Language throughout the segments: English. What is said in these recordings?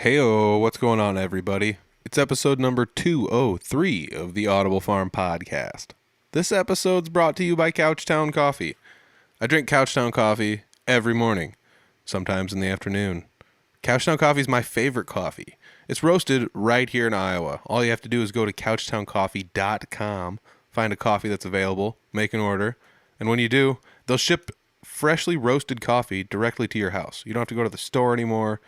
Heyo, what's going on, everybody? It's episode number 203 of the Audible Farm podcast. This episode's brought to you by Couchtown Coffee. I drink Couchtown Coffee every morning, sometimes in the afternoon. Couchtown Coffee is my favorite coffee. It's roasted right here in Iowa. All you have to do is go to couchtowncoffee.com, find a coffee that's available, make an order, and when you do, they'll ship freshly roasted coffee directly to your house. You don't have to go to the store anymore.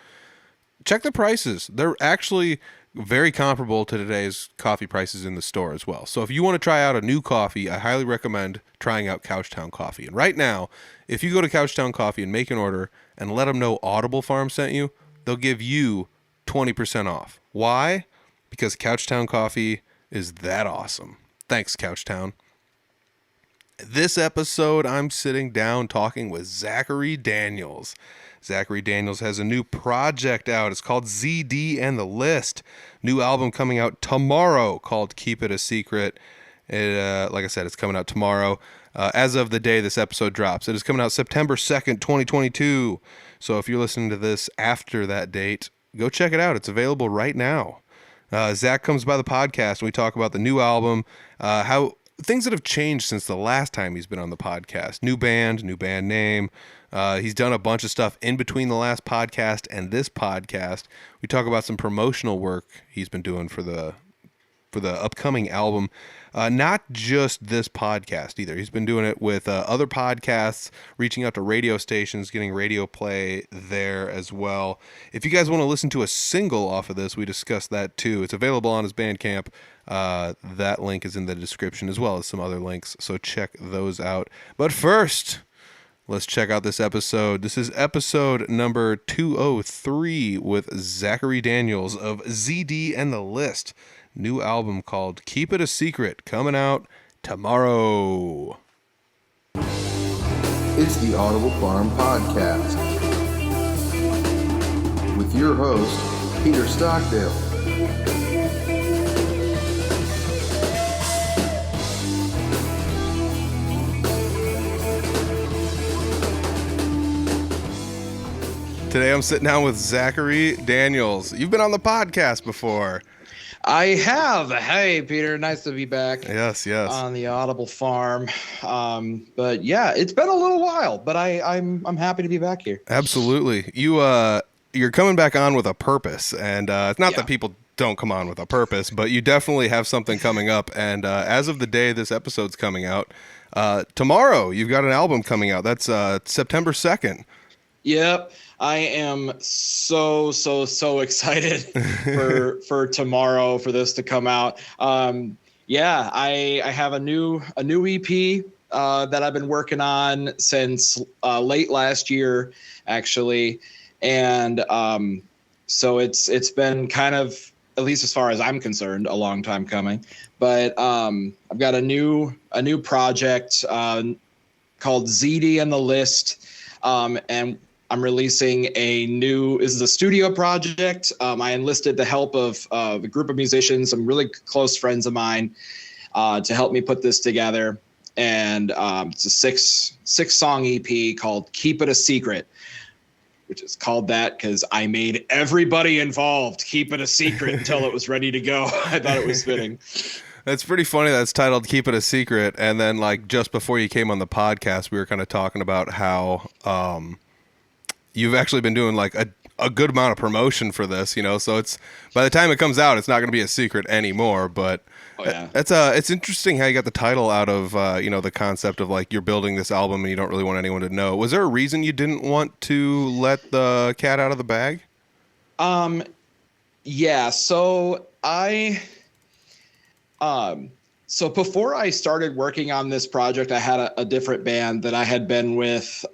Check the prices. They're actually very comparable to today's coffee prices in the store as well. So if you want to try out a new coffee, I highly recommend trying out Couchtown Coffee. And right now, if you go to Couchtown Coffee and make an order and let them know Audible Farm sent you, they'll give you 20% off. Why? Because Couchtown Coffee is that awesome. Thanks, Couchtown. This episode, I'm sitting down talking with Zachary Daniels. Zachary Daniels has a new project out. It's called ZD and the List. New album coming out tomorrow called Keep It a Secret. Like I said, it's coming out tomorrow. As of the day this episode drops, it is coming out September 2nd, 2022. So if you're listening to this after that date, go check it out. It's available right now. Zach comes by the podcast and we talk about the new album, how things that have changed since the last time he's been on the podcast. New band name. He's done a bunch of stuff in between the last podcast and this podcast. We talk about some promotional work he's been doing for the upcoming album. Not just this podcast either. He's been doing it with other podcasts, reaching out to radio stations, getting radio play there as well. If you guys want to listen to a single off of this, we discussed that too. It's available on his Bandcamp. That link is in the description as well as some other links, so check those out. But first, let's check out this episode. This is episode number 203 with Zachary Daniels of ZD and the List. New album called Keep It a Secret, coming out tomorrow. It's the Audible Farm Podcast with your host, Peter Stockdale. Today I'm sitting down with Zachary Daniels. You've been on the podcast before. I have. Hey, Peter. Nice to be back. Yes. On the Audible Farm. But yeah, it's been a little while, but I'm happy to be back here. Absolutely. You're coming back on with a purpose, and it's not that people don't come on with a purpose, but you definitely have something coming up. And as of the day this episode's coming out, tomorrow you've got an album coming out. That's September 2nd. Yep. I am so excited for tomorrow for this to come out. I have a new EP that I've been working on since late last year, actually, and so it's been kind of, at least as far as I'm concerned, a long time coming. But I've got a new project called ZD and the List, and I'm releasing this is a studio project. I enlisted the help of a group of musicians, some really close friends of mine, to help me put this together. And it's a six song EP called Keep It a Secret, which is called that because I made everybody involved keep it a secret until it was ready to go. I thought it was fitting. That's pretty funny. That's titled Keep It a Secret. And then like just before you came on the podcast, we were kind of talking about how you've actually been doing like a good amount of promotion for this, so it's, by the time it comes out, it's not going to be a secret anymore, but it's interesting how you got the title out of, the concept of like, you're building this album and you don't really want anyone to know. Was there a reason you didn't want to let the cat out of the bag? Yeah. So so before I started working on this project, I had a different band that I had been with,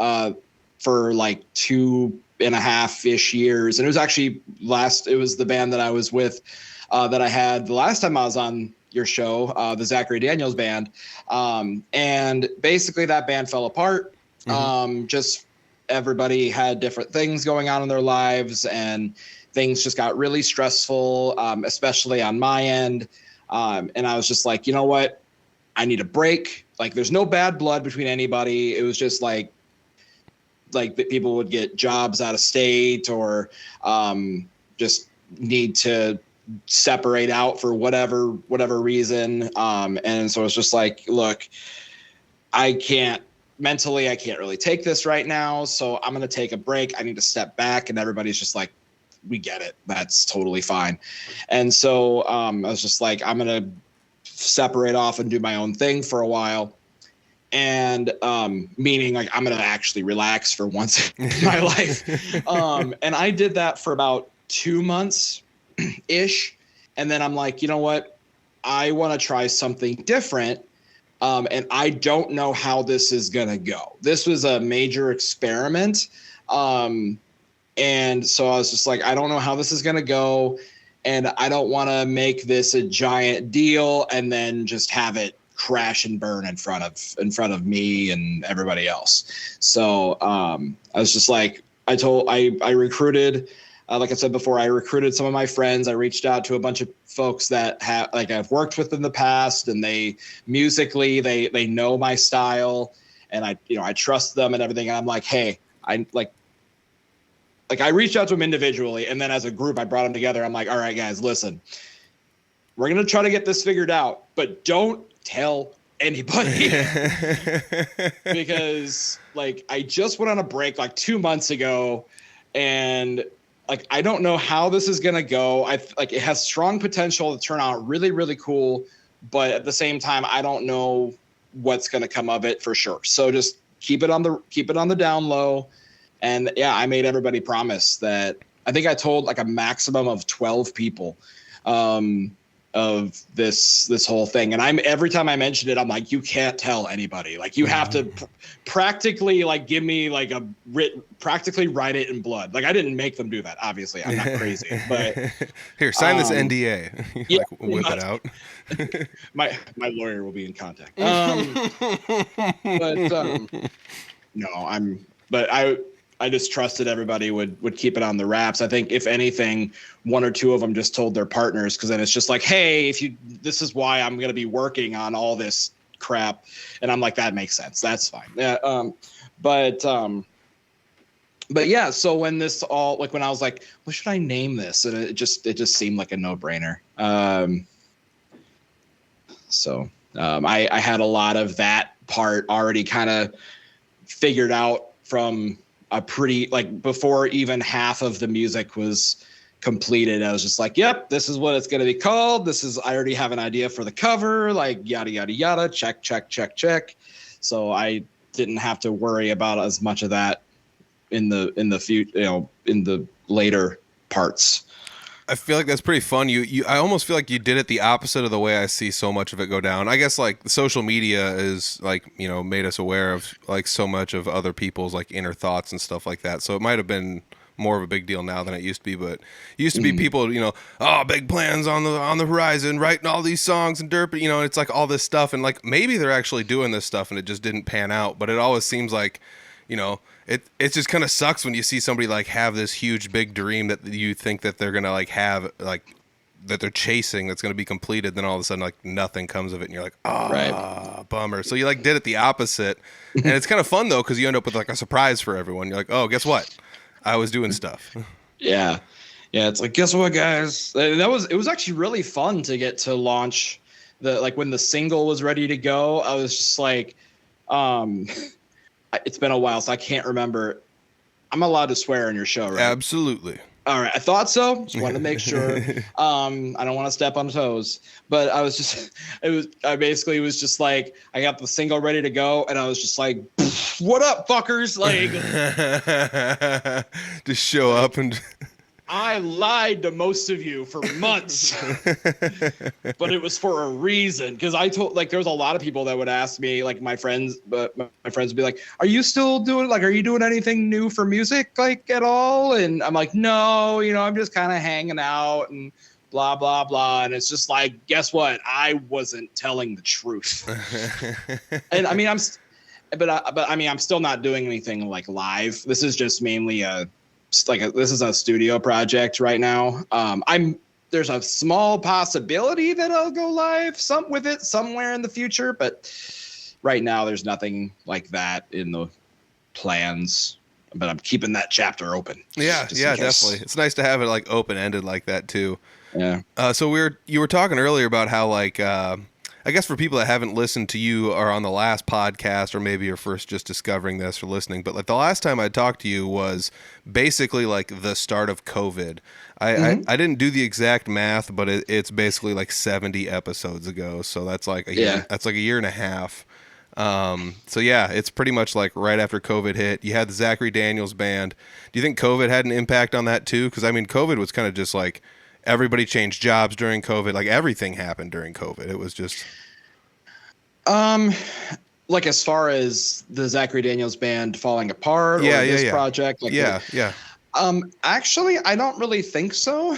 for like 2.5-ish years. And it was actually it was the band that I was with, that I had the last time I was on your show, the Zachary Daniels band. And basically that band fell apart. Mm-hmm. Just everybody had different things going on in their lives and things just got really stressful, especially on my end. And I was just like, you know what? I need a break. Like there's no bad blood between anybody. It was just like people would get jobs out of state or just need to separate out for whatever reason. And so it's just like, look, I can't really take this right now. So I'm going to take a break. I need to step back. And everybody's just like, we get it. That's totally fine. And so I was just like, I'm going to separate off and do my own thing for a while. And meaning like I'm going to actually relax for once in my life. And I did that for about 2 months ish. And then I'm like, you know what? I want to try something different. And I don't know how this is going to go. This was a major experiment. And so I was just like, I don't know how this is going to go. And I don't want to make this a giant deal and then just have it crash and burn in front of me and everybody else. So I was just like, I recruited, like I said before, I recruited some of my friends. I reached out to a bunch of folks that I've worked with in the past, and they musically, they know my style, and I trust them and everything. And I'm like, hey, I reached out to them individually, and then as a group, I brought them together. I'm like, all right, guys, listen, we're going to try to get this figured out, but don't tell anybody because like I just went on a break like 2 months ago, and like I don't know how this is gonna go. It has strong potential to turn out really, really cool, but at the same time, I don't know what's gonna come of it for sure. So just keep it on the down low. And yeah, I made everybody promise that. I think I told like a maximum of 12 people of this whole thing. And every time I mentioned it, I'm like, you can't tell anybody. Like you have to practically like give me like practically write it in blood. Like I didn't make them do that. Obviously I'm not crazy, but here, sign this NDA. Yeah, like whip it out. my lawyer will be in contact. I just trusted everybody would keep it on the wraps. I think if anything, one or two of them just told their partners, because then it's just like, hey, this is why I'm going to be working on all this crap. And I'm like, that makes sense. That's fine. Yeah. But yeah, so when this all, like when I was like, what should I name this? And it just seemed like a no brainer. I had a lot of that part already kind of figured out from a pretty, like before even half of the music was completed. I was just like, yep, this is what it's going to be called. I already have an idea for the cover, like yada, yada, yada, check. So I didn't have to worry about as much of that in the future, in the later parts. I feel like that's pretty fun. I almost feel like you did it the opposite of the way I see so much of it go down. I guess like social media is like, made us aware of like so much of other people's like inner thoughts and stuff like that. So it might have been more of a big deal now than it used to be, but it used to be people, big plans on the horizon, writing all these songs and derp, it's like all this stuff. And like, maybe they're actually doing this stuff and it just didn't pan out, but it always seems like, it just kind of sucks when you see somebody like have this huge big dream that you think that they're gonna like have like that they're chasing that's gonna be completed, then all of a sudden like nothing comes of it and you're like, right. Bummer. So you like did it the opposite, and it's kind of fun though because you end up with like a surprise for everyone. You're like, oh, guess what? I was doing stuff. Yeah, it's like, guess what, guys? It was actually really fun to get to launch when the single was ready to go. I was just like, it's been a while, so I can't remember. I'm allowed to swear on your show, right? Absolutely. All right. I thought so. Just wanted to make sure. I don't want to step on toes, but I basically was just like, I got the single ready to go. And I was just like, what up, fuckers? Like, just show up and I lied to most of you for months, but it was for a reason. Because I told, like, there was a lot of people that would ask me, like my friends, but my friends would be like, are you still doing, like, are you doing anything new for music, like, at all? And I'm like, no, I'm just kind of hanging out and blah, blah, blah. And it's just like, guess what? I wasn't telling the truth. And I mean, I'm still not doing anything like live. This is just mainly this is a studio project right now. There's a small possibility that I'll go live with it somewhere in the future, but right now there's nothing like that in the plans. I'm keeping that chapter open. Yeah, just yeah, definitely. It's nice to have it like open ended like that too. Yeah. So you were talking earlier about how like I guess for people that haven't listened to you or on the last podcast, or maybe you're first just discovering this or listening, but like the last time I talked to you was basically like the start of COVID. I didn't do the exact math, but it's basically like 70 episodes ago. So that's like a year, that's like a year and a half. So yeah, it's pretty much like right after COVID hit. You had the Zachary Daniels band. Do you think COVID had an impact on that too? Because I mean, COVID was kind of just like everybody changed jobs during COVID. Like everything happened during COVID. It was just. Like as far as the Zachary Daniels band falling apart, or this project, like yeah. Actually, I don't really think so.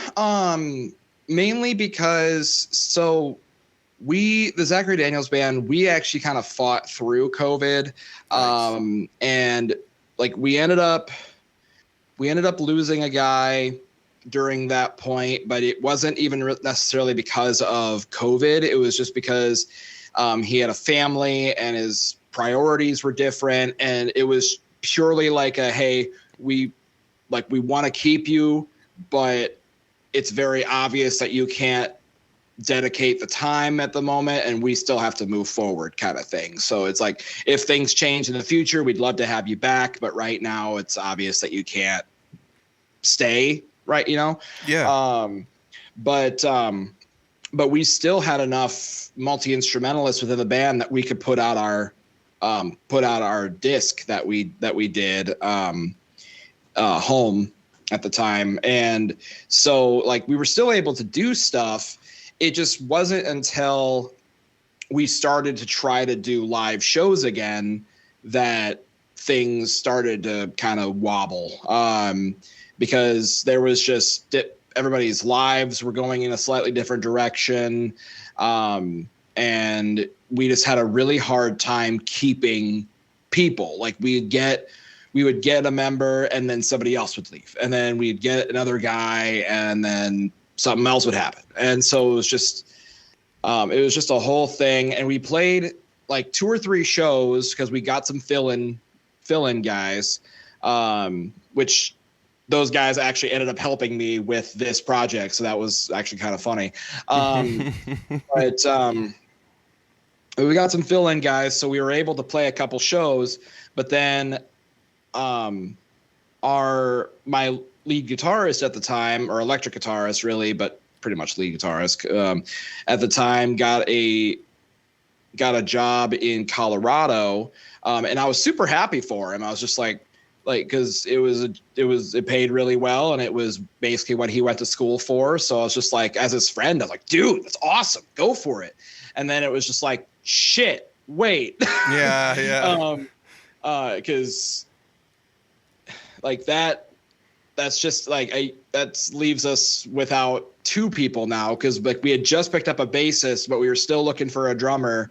Mainly because the Zachary Daniels band, we actually kind of fought through COVID, nice. And like we ended up losing a guy during that point, but it wasn't even necessarily because of COVID. It was just because he had a family and his priorities were different, and it was purely like hey, we want to keep you, but it's very obvious that you can't dedicate the time at the moment, and we still have to move forward kind of thing. So it's like, if things change in the future, we'd love to have you back, but right now it's obvious that you can't stay, right? Yeah. But we still had enough multi-instrumentalists within the band that we could put out our disc that we did home at the time. And so like we were still able to do stuff. It just wasn't until we started to try to do live shows again that things started to kind of wobble, because there was just everybody's lives were going in a slightly different direction. And we just had a really hard time keeping people. Like we would get a member and then somebody else would leave, and then we'd get another guy and then something else would happen. And so it was just a whole thing. And we played like 2 or 3 shows because we got some fill-in guys, which those guys actually ended up helping me with this project. So that was actually kind of funny. But we got some fill-in guys, so we were able to play a couple shows. But then my lead guitarist at the time, or electric guitarist really, but pretty much lead guitarist at the time, got a job in Colorado, and I was super happy for him. I was just like because it paid really well, and it was basically what he went to school for. So I was just like, as his friend, I was like, dude, that's awesome, go for it. And then it was just like, shit, wait. Yeah. Because like that's just like that leaves us without 2 people now, because like we had just picked up a bassist, but we were still looking for a drummer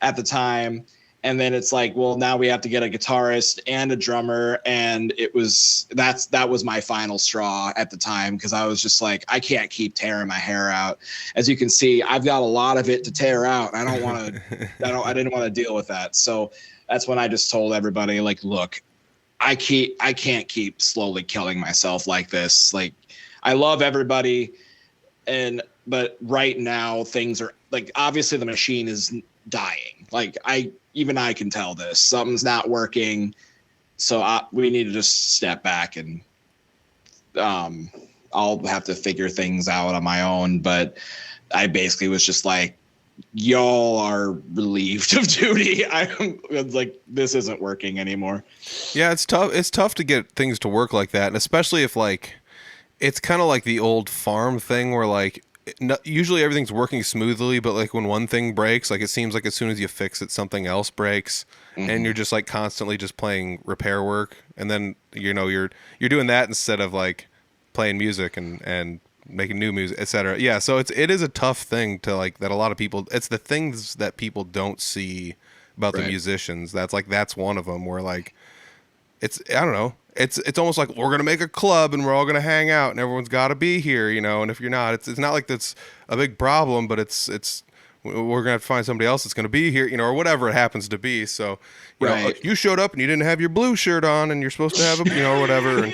at the time. And then it's like, well, now we have to get a guitarist and a drummer. And that was my final straw at the time, because I was just like, I can't keep tearing my hair out. As you can see, I've got a lot of it to tear out. I don't want to, I didn't want to deal with that. So that's when I just told everybody, like, look, I can't keep slowly killing myself like this. Like, I love everybody, but right now things are like, obviously the machine is dying. Like I can tell this, something's not working. So we need to just step back, and I'll have to figure things out on my own. But I basically was just like, y'all are relieved of duty. I was like, this isn't working anymore. Yeah, it's tough. It's tough to get things to work like that, and especially if like it's kind of like the old farm thing where like usually everything's working smoothly, but like when one thing breaks, like it seems like as soon as you fix it, something else breaks, and you're just like constantly just playing repair work, and then you're doing that instead of like playing music and making new music, etc. Yeah, so it is a tough thing to like that. A lot of people, it's the things that people don't see about the musicians. That's one of them where like I don't know. It's almost like we're gonna make a club and we're all gonna hang out and everyone's got to be here, and if you're not, it's not like that's a big problem, but it's we're gonna have to find somebody else that's gonna be here, or whatever it happens to be. So, Right. you showed up and you didn't have your blue shirt on, and you're supposed to have a, or whatever, and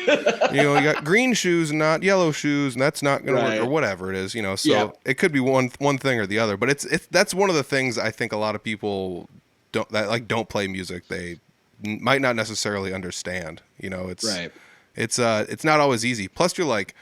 you got green shoes and not yellow shoes, and that's not gonna work, or Right. whatever it is, So Yeah. it could be one thing or the other, but it's that's one of the things I think a lot of people don't play music. They might not necessarily understand. It's Right. it's not always easy. Plus, you're like,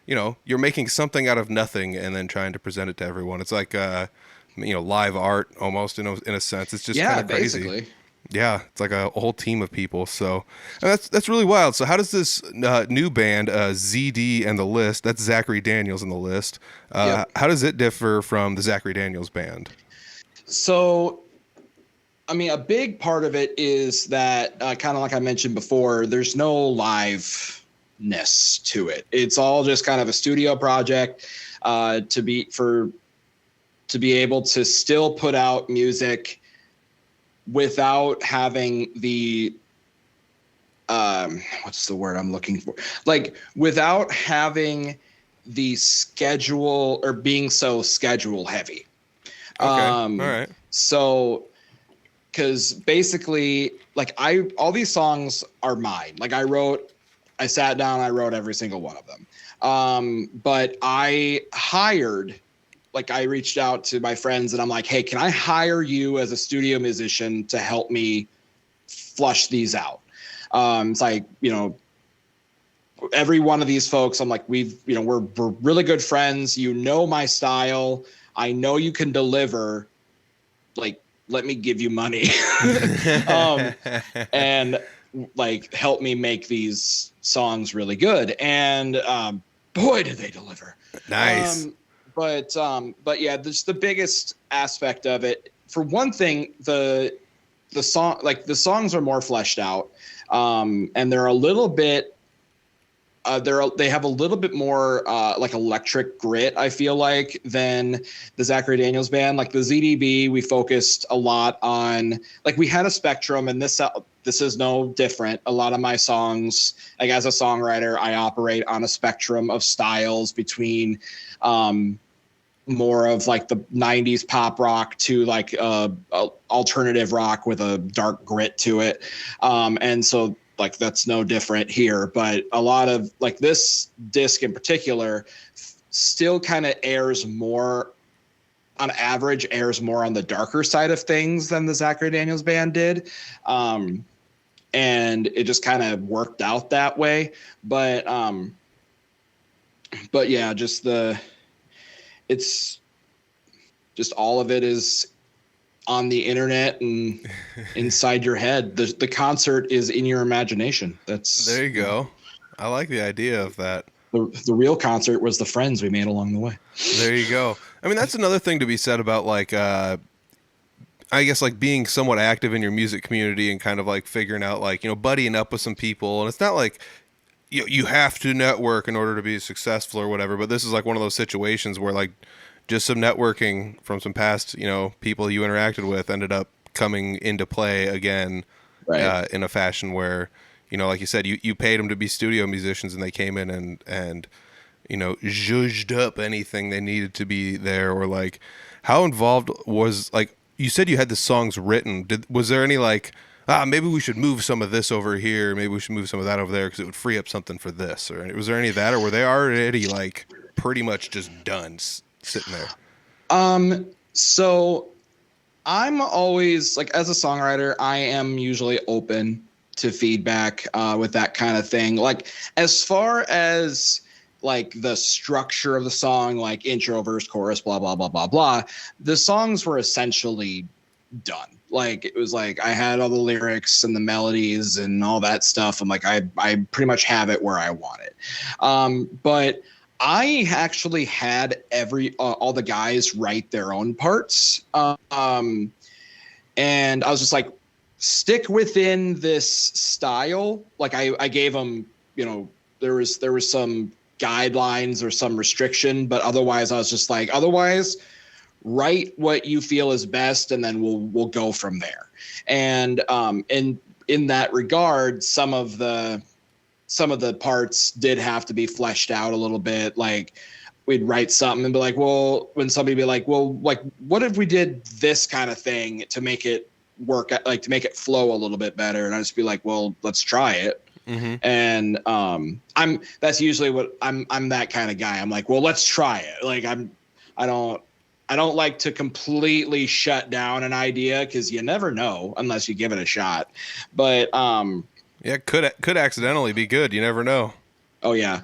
you're making something out of nothing and then trying to present it to everyone. It's like, live art almost in a sense. It's just kind of crazy. Basically. Yeah, it's like a whole team of people. So and that's really wild. So how does this new band, ZD and the List, that's Zachary Daniels and the List, Yep. how does it differ from the Zachary Daniels band? So, I mean, a big part of it is that, kind of like I mentioned before, there's no liveness to it. It's all just kind of a studio project to be able to still put out music without having the what's the word I'm looking for? Like, without having the schedule or being so schedule heavy. Okay, all right. So, because basically, like, all these songs are mine. Like, I sat down, I wrote every single one of them. But I reached out to my friends and I'm like, hey, can I hire you as a studio musician to help me flush these out? It's like, every one of these folks, I'm like, we're really good friends. My style. I know you can deliver. Like, let me give you money. And like, help me make these songs really good. And boy, did they deliver. Nice. But yeah, the biggest aspect of it, for one thing, the songs are more fleshed out, and they're a little bit, they have a little bit more like electric grit, I feel like, than the Zachary Daniels band. Like the ZDB, we focused a lot on, like, we had a spectrum, and this is no different. A lot of my songs, like, as a songwriter, I operate on a spectrum of styles between more of like the 90s pop rock to like alternative rock with a dark grit to it. And so, like, that's no different here. But a lot of, like, this disc in particular still kind of airs more, on average, airs more on the darker side of things than the Zachary Daniels band did. And it just kind of worked out that way. But yeah, it's just all of it is on the internet and inside your head. The concert is in your imagination. There you go. I like the idea of that. The real concert was the friends we made along the way. There you go. I mean, that's another thing to be said about, like, I guess, like, being somewhat active in your music community and kind of like figuring out, like, buddying up with some people. And it's not like you have to network in order to be successful or whatever, but this is like one of those situations where, like, just some networking from some past, people you interacted with ended up coming into play again, Right. In a fashion where, like you said, you paid them to be studio musicians and they came in and zhuzhed up anything they needed to be there. Or, like, how involved was, like, you said you had the songs written. Was there any, like, maybe we should move some of this over here, maybe we should move some of that over there because it would free up something for this? Or was there any of that, or were they already, like, pretty much just done sitting there? So I'm always, like, as a songwriter, I am usually open to feedback with that kind of thing. Like, as far as, like, the structure of the song, like intro, verse, chorus, blah, blah, blah, blah, blah, the songs were essentially done. Like, it was like I had all the lyrics and the melodies and all that stuff. I'm like, I pretty much have it where I want it. But I actually had all the guys write their own parts. And I was just like, stick within this style. Like, I gave them, there was some guidelines or some restriction, but otherwise I was just like, write what you feel is best, and then we'll go from there. And in that regard, some of the parts did have to be fleshed out a little bit. Like, we'd write something and be like, well, when somebody be like, well, like, what if we did this kind of thing to make it work, like to make it flow a little bit better? And I'd just be like, well, let's try it. And that's usually what I'm that kind of guy. I'm like, well, let's try it. Like I don't like to completely shut down an idea, because you never know unless you give it a shot. But yeah, could accidentally be good. You never know. Oh yeah.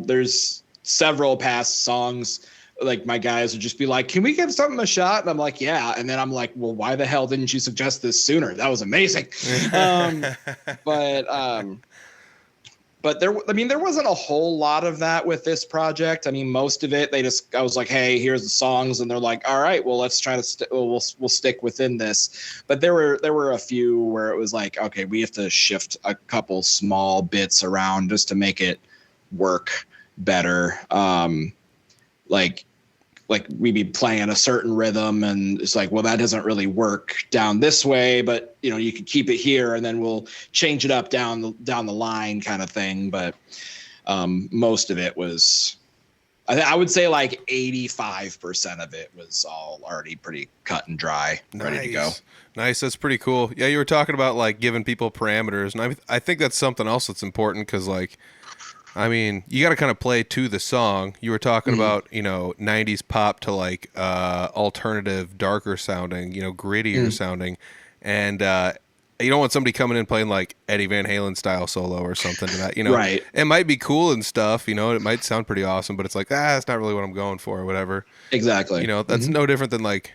There's several past songs, like my guys would just be like, can we give something a shot? And I'm like, yeah. And then I'm like, well, why the hell didn't you suggest this sooner? That was amazing. But there wasn't a whole lot of that with this project. I mean, most of it, I was like, hey, here's the songs. And they're like, all right, well, let's try to, we'll stick within this. But there were a few where it was like, okay, we have to shift a couple small bits around just to make it work better. Like we'd be playing a certain rhythm and it's like, well, that doesn't really work down this way, but you could keep it here and then we'll change it up down the line kind of thing. But most of it was, I would say like 85% of it was all already pretty cut and dry, ready to go. Nice. That's pretty cool. Yeah. You were talking about like giving people parameters, and I think that's something else that's important, because like, I mean, you got to kind of play to the song. You were talking about, 90s pop to like alternative, darker sounding, grittier sounding. And you don't want somebody coming in playing like Eddie Van Halen style solo or something to that, Right. It might be cool and stuff, it might sound pretty awesome, but it's like, that's not really what I'm going for or whatever. Exactly. That's no different than like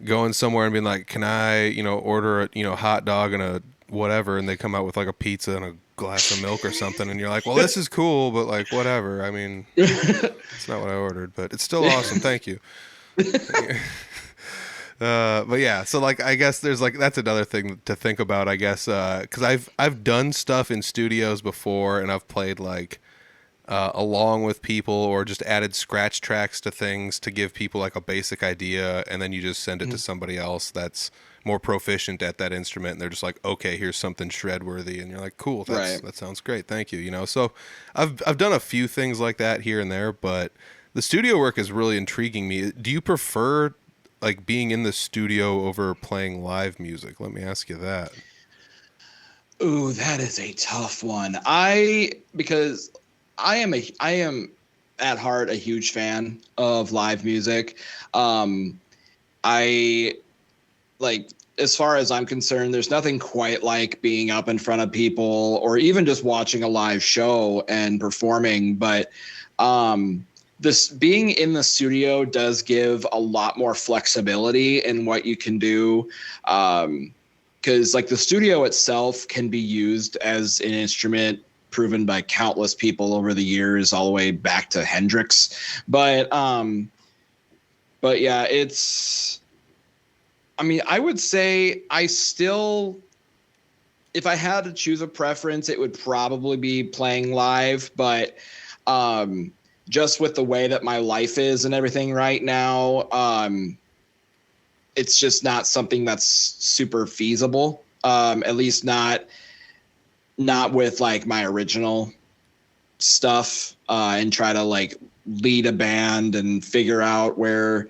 going somewhere and being like, can I, order a, hot dog and a whatever, and they come out with like a pizza and a glass of milk or something, and you're like, well, this is cool, but like whatever. I mean, it's not what I ordered, but it's still awesome. Thank you. But yeah, so like I guess there's like, that's another thing to think about, I guess, because I've done stuff in studios before, and I've played like along with people or just added scratch tracks to things to give people like a basic idea, and then you just send it to somebody else that's more proficient at that instrument, and they're just like, okay, here's something shred worthy, and you're like, cool, that sounds great, thank you. So I've done a few things like that here and there, but the studio work is really intriguing me. Do you prefer like being in the studio over playing live music? Let me ask you that. Ooh, that is a tough one. Because I am at heart a huge fan of live music. I like, as far as I'm concerned, there's nothing quite like being up in front of people or even just watching a live show and performing. But this being in the studio does give a lot more flexibility in what you can do. Because like the studio itself can be used as an instrument proven by countless people over the years, all the way back to Hendrix. But yeah, I would say if I had to choose a preference, it would probably be playing live. But just with the way that my life is and everything right now, it's just not something that's super feasible. At least not with like my original stuff, and try to like lead a band and figure out where,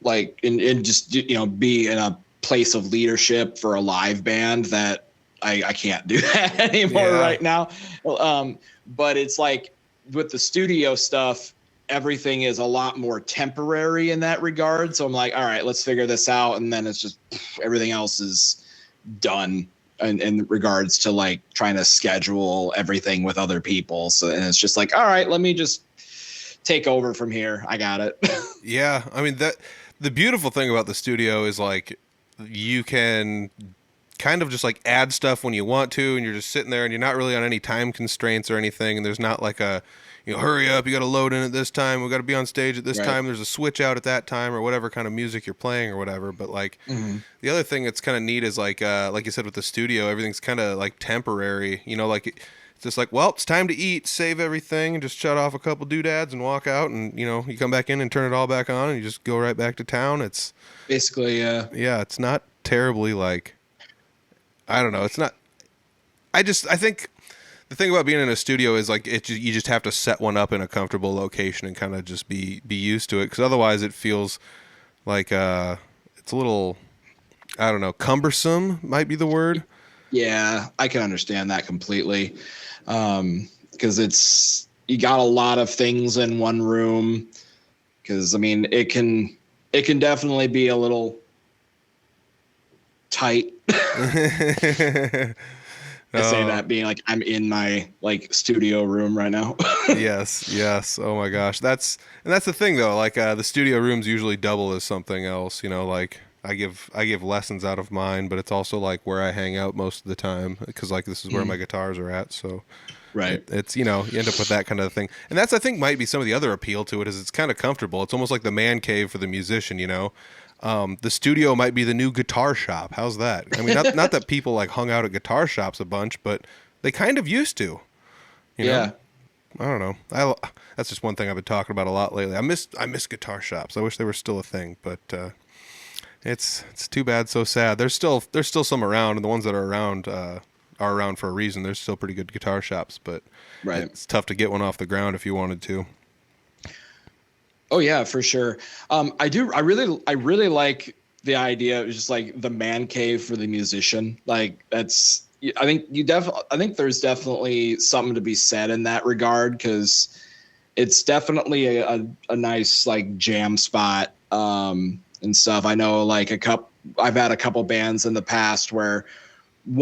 like, and just, be in a place of leadership for a live band. That I can't do that anymore right now. But it's like with the studio stuff, everything is a lot more temporary in that regard. So I'm like, all right, let's figure this out. And then it's just everything else is done in regards to like trying to schedule everything with other people. So, and it's just like, all right, let me just take over from here. I got it. Yeah. I mean, the beautiful thing about the studio is like, you can kind of just like add stuff when you want to, and you're just sitting there and you're not really on any time constraints or anything. And there's not like a, hurry up, you got to load in at this time, we got to be on stage at this time, there's a switch out at that time, or whatever kind of music you're playing or whatever. But like the other thing that's kind of neat is like you said with the studio, everything's kind of like temporary, like it's just like, well, it's time to eat, save everything and just shut off a couple doodads and walk out, and you come back in and turn it all back on and you just go right back to town. It's basically it's not terribly like, I don't know, it's not, I think the thing about being in a studio is like you just have to set one up in a comfortable location and kind of just be used to it, because otherwise it feels like it's a little, I don't know, cumbersome might be the word. Yeah, I can understand that completely. Because you got a lot of things in one room. Because I mean, it can definitely be a little tight. I say that being like I'm in my like studio room right now. Yes. Oh my gosh, that's the thing though. Like the studio rooms usually double as something else. You know, like I give lessons out of mine, but it's also like where I hang out most of the time, because like this is where my guitars are at. So Right. it's, you know, you end up with that kind of thing, and that's, I think, might be some of the other appeal to it, is it's kind of comfortable. It's almost like the man cave for the musician. You know, the studio might be the new guitar shop. How's that? I mean, not that people like hung out at guitar shops a bunch, but they kind of used to. You know? Yeah. I don't know. That's just one thing I've been talking about a lot lately. I miss guitar shops. I wish they were still a thing, but it's too bad, so sad. There's still some around, and the ones that are around for a reason. There's still pretty good guitar shops, but Right. it's tough to get one off the ground if you wanted to. Oh yeah, for sure. I really like the idea of just like the man cave for the musician. Like that's, I think there's definitely something to be said in that regard, because it's definitely a nice like jam spot and stuff. I know like I've had a couple bands in the past where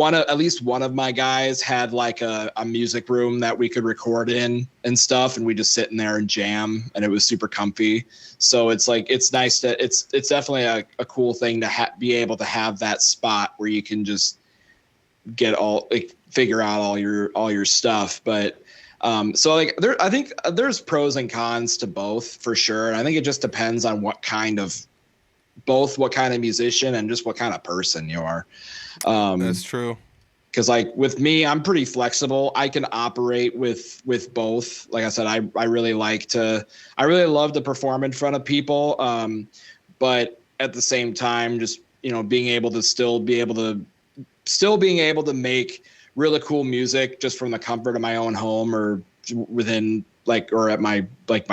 at least one of my guys had like a music room that we could record in and stuff, and we just sit in there and jam, and it was super comfy. So it's like, it's nice to, it's definitely a cool thing to be able to have that spot where you can just figure out all your stuff. But so like I think there's pros and cons to both for sure. And I think it just depends on what kind of musician and just what kind of person you are. That's true. Because like with me, I'm pretty flexible. I can operate with both. Like I said, I really love to perform in front of people. But at the same time, just, you know, being able to make really cool music just from the comfort of my own home, or within or at my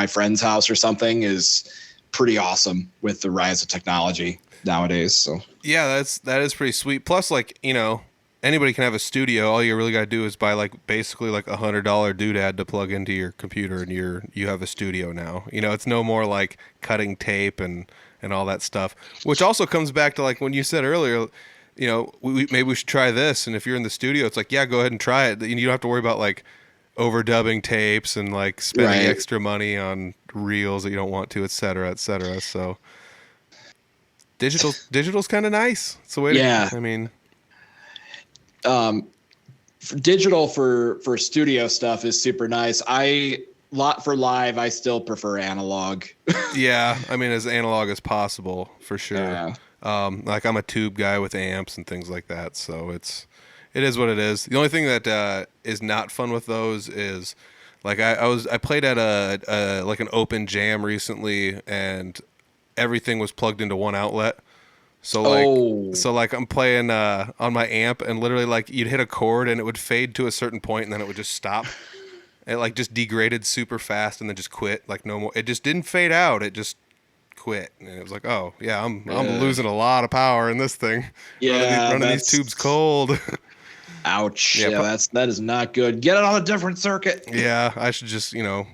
friend's house or something, is pretty awesome with the rise of technology nowadays. So Yeah, that is pretty sweet. Plus, like, you know, anybody can have a studio. All you really got to do is buy like basically like $100 doodad to plug into your computer, and you have a studio now. You know, it's no more like cutting tape and all that stuff. Which also comes back to like when you said earlier, you know, maybe we should try this. And if you're in the studio, it's like, yeah, go ahead and try it. You don't have to worry about like overdubbing tapes and like spending extra money on reels that you don't want to, et cetera, et cetera. So digital's kind of nice. It's the way I mean, digital for studio stuff is super nice. For live, I still prefer analog. Yeah, I mean, as analog as possible for sure. Yeah. Like I'm a tube guy with amps and things like that, so it is what it is. The only thing that is not fun with those is like I played at a like an open jam recently, and everything was plugged into one outlet. So like I'm playing on my amp, and literally like you'd hit a chord and it would fade to a certain point, and then it would just stop. It like just degraded super fast and then just quit. Like no more. It just didn't fade out. It just quit, and it was like, oh yeah, I'm losing a lot of power in this thing. Yeah, running these tubes cold. Ouch. Yeah, that is not good. Get it on a different circuit. Yeah, I should just, you know,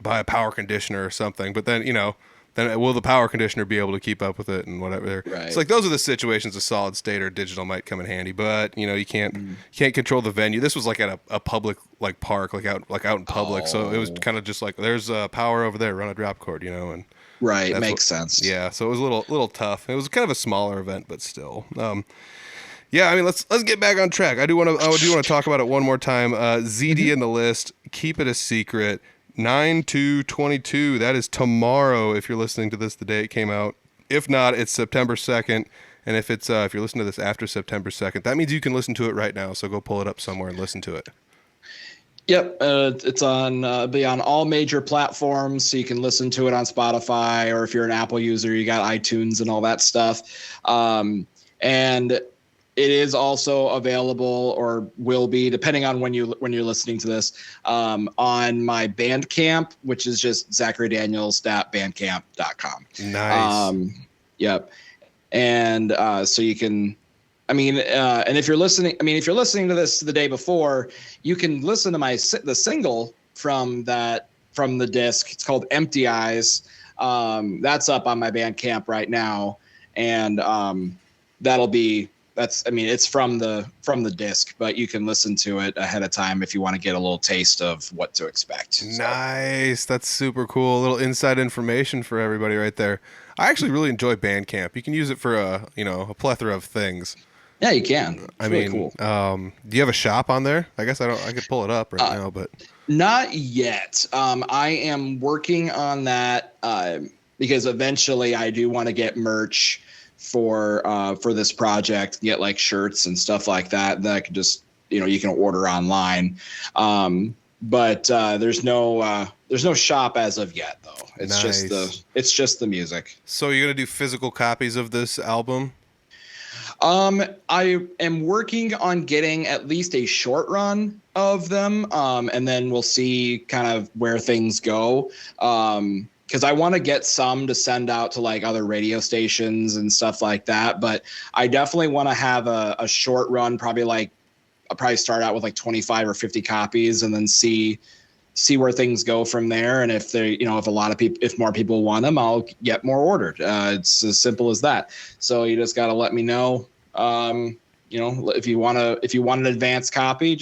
buy a power conditioner or something. But then, you know, will the power conditioner be able to keep up with it and whatever? Right. It's like those are the situations a solid state or digital might come in handy. But you know, you can't control the venue. This was like at a public like park, like out in public. So it was kind of just like there's power over there. Run a drop cord, you know, and right, makes sense. Yeah, so it was a little tough. It was kind of a smaller event, but still. Yeah, I mean, let's get back on track. I do want to talk about it one more time. ZD in the list. Keep it a secret. 9/2/22. That is tomorrow. If you're listening to this the day it came out. If not, it's September 2nd. And if you're listening to this after September 2nd, that means you can listen to it right now. So go pull it up somewhere and listen to it. Yep, it's be on all major platforms, so you can listen to it on Spotify, or if you're an Apple user, you got iTunes and all that stuff. And it is also available, or will be, depending on when you're listening to this, on my Bandcamp, which is just zacharydaniels.bandcamp.com. Nice. Yep. And so you can, and if you're listening to this the day before, you can listen to the single from the disc. It's called Empty Eyes. That's up on my Bandcamp right now, and it's from the disc, but you can listen to it ahead of time if you want to get a little taste of what to expect. Nice. That's super cool. A little inside information for everybody right there. I actually really enjoy Bandcamp. You can use it for a plethora of things. Yeah, you can. It's really cool. Do you have a shop on there? I guess I could pull it up right now, but not yet. I am working on that because eventually I do want to get merch for this project, get like shirts and stuff like that I could just, you can order online. But there's no shop as of yet though. It's nice. just the music. So you're going to do physical copies of this album? I am working on getting at least a short run of them. And then we'll see kind of where things go. Because I want to get some to send out to like other radio stations and stuff like that. But I definitely want to have a short run, I'll probably start out with like 25 or 50 copies and then see where things go from there. And if if more people want them, I'll get more ordered. It's as simple as that. So you just got to let me know, if you want an advance copy,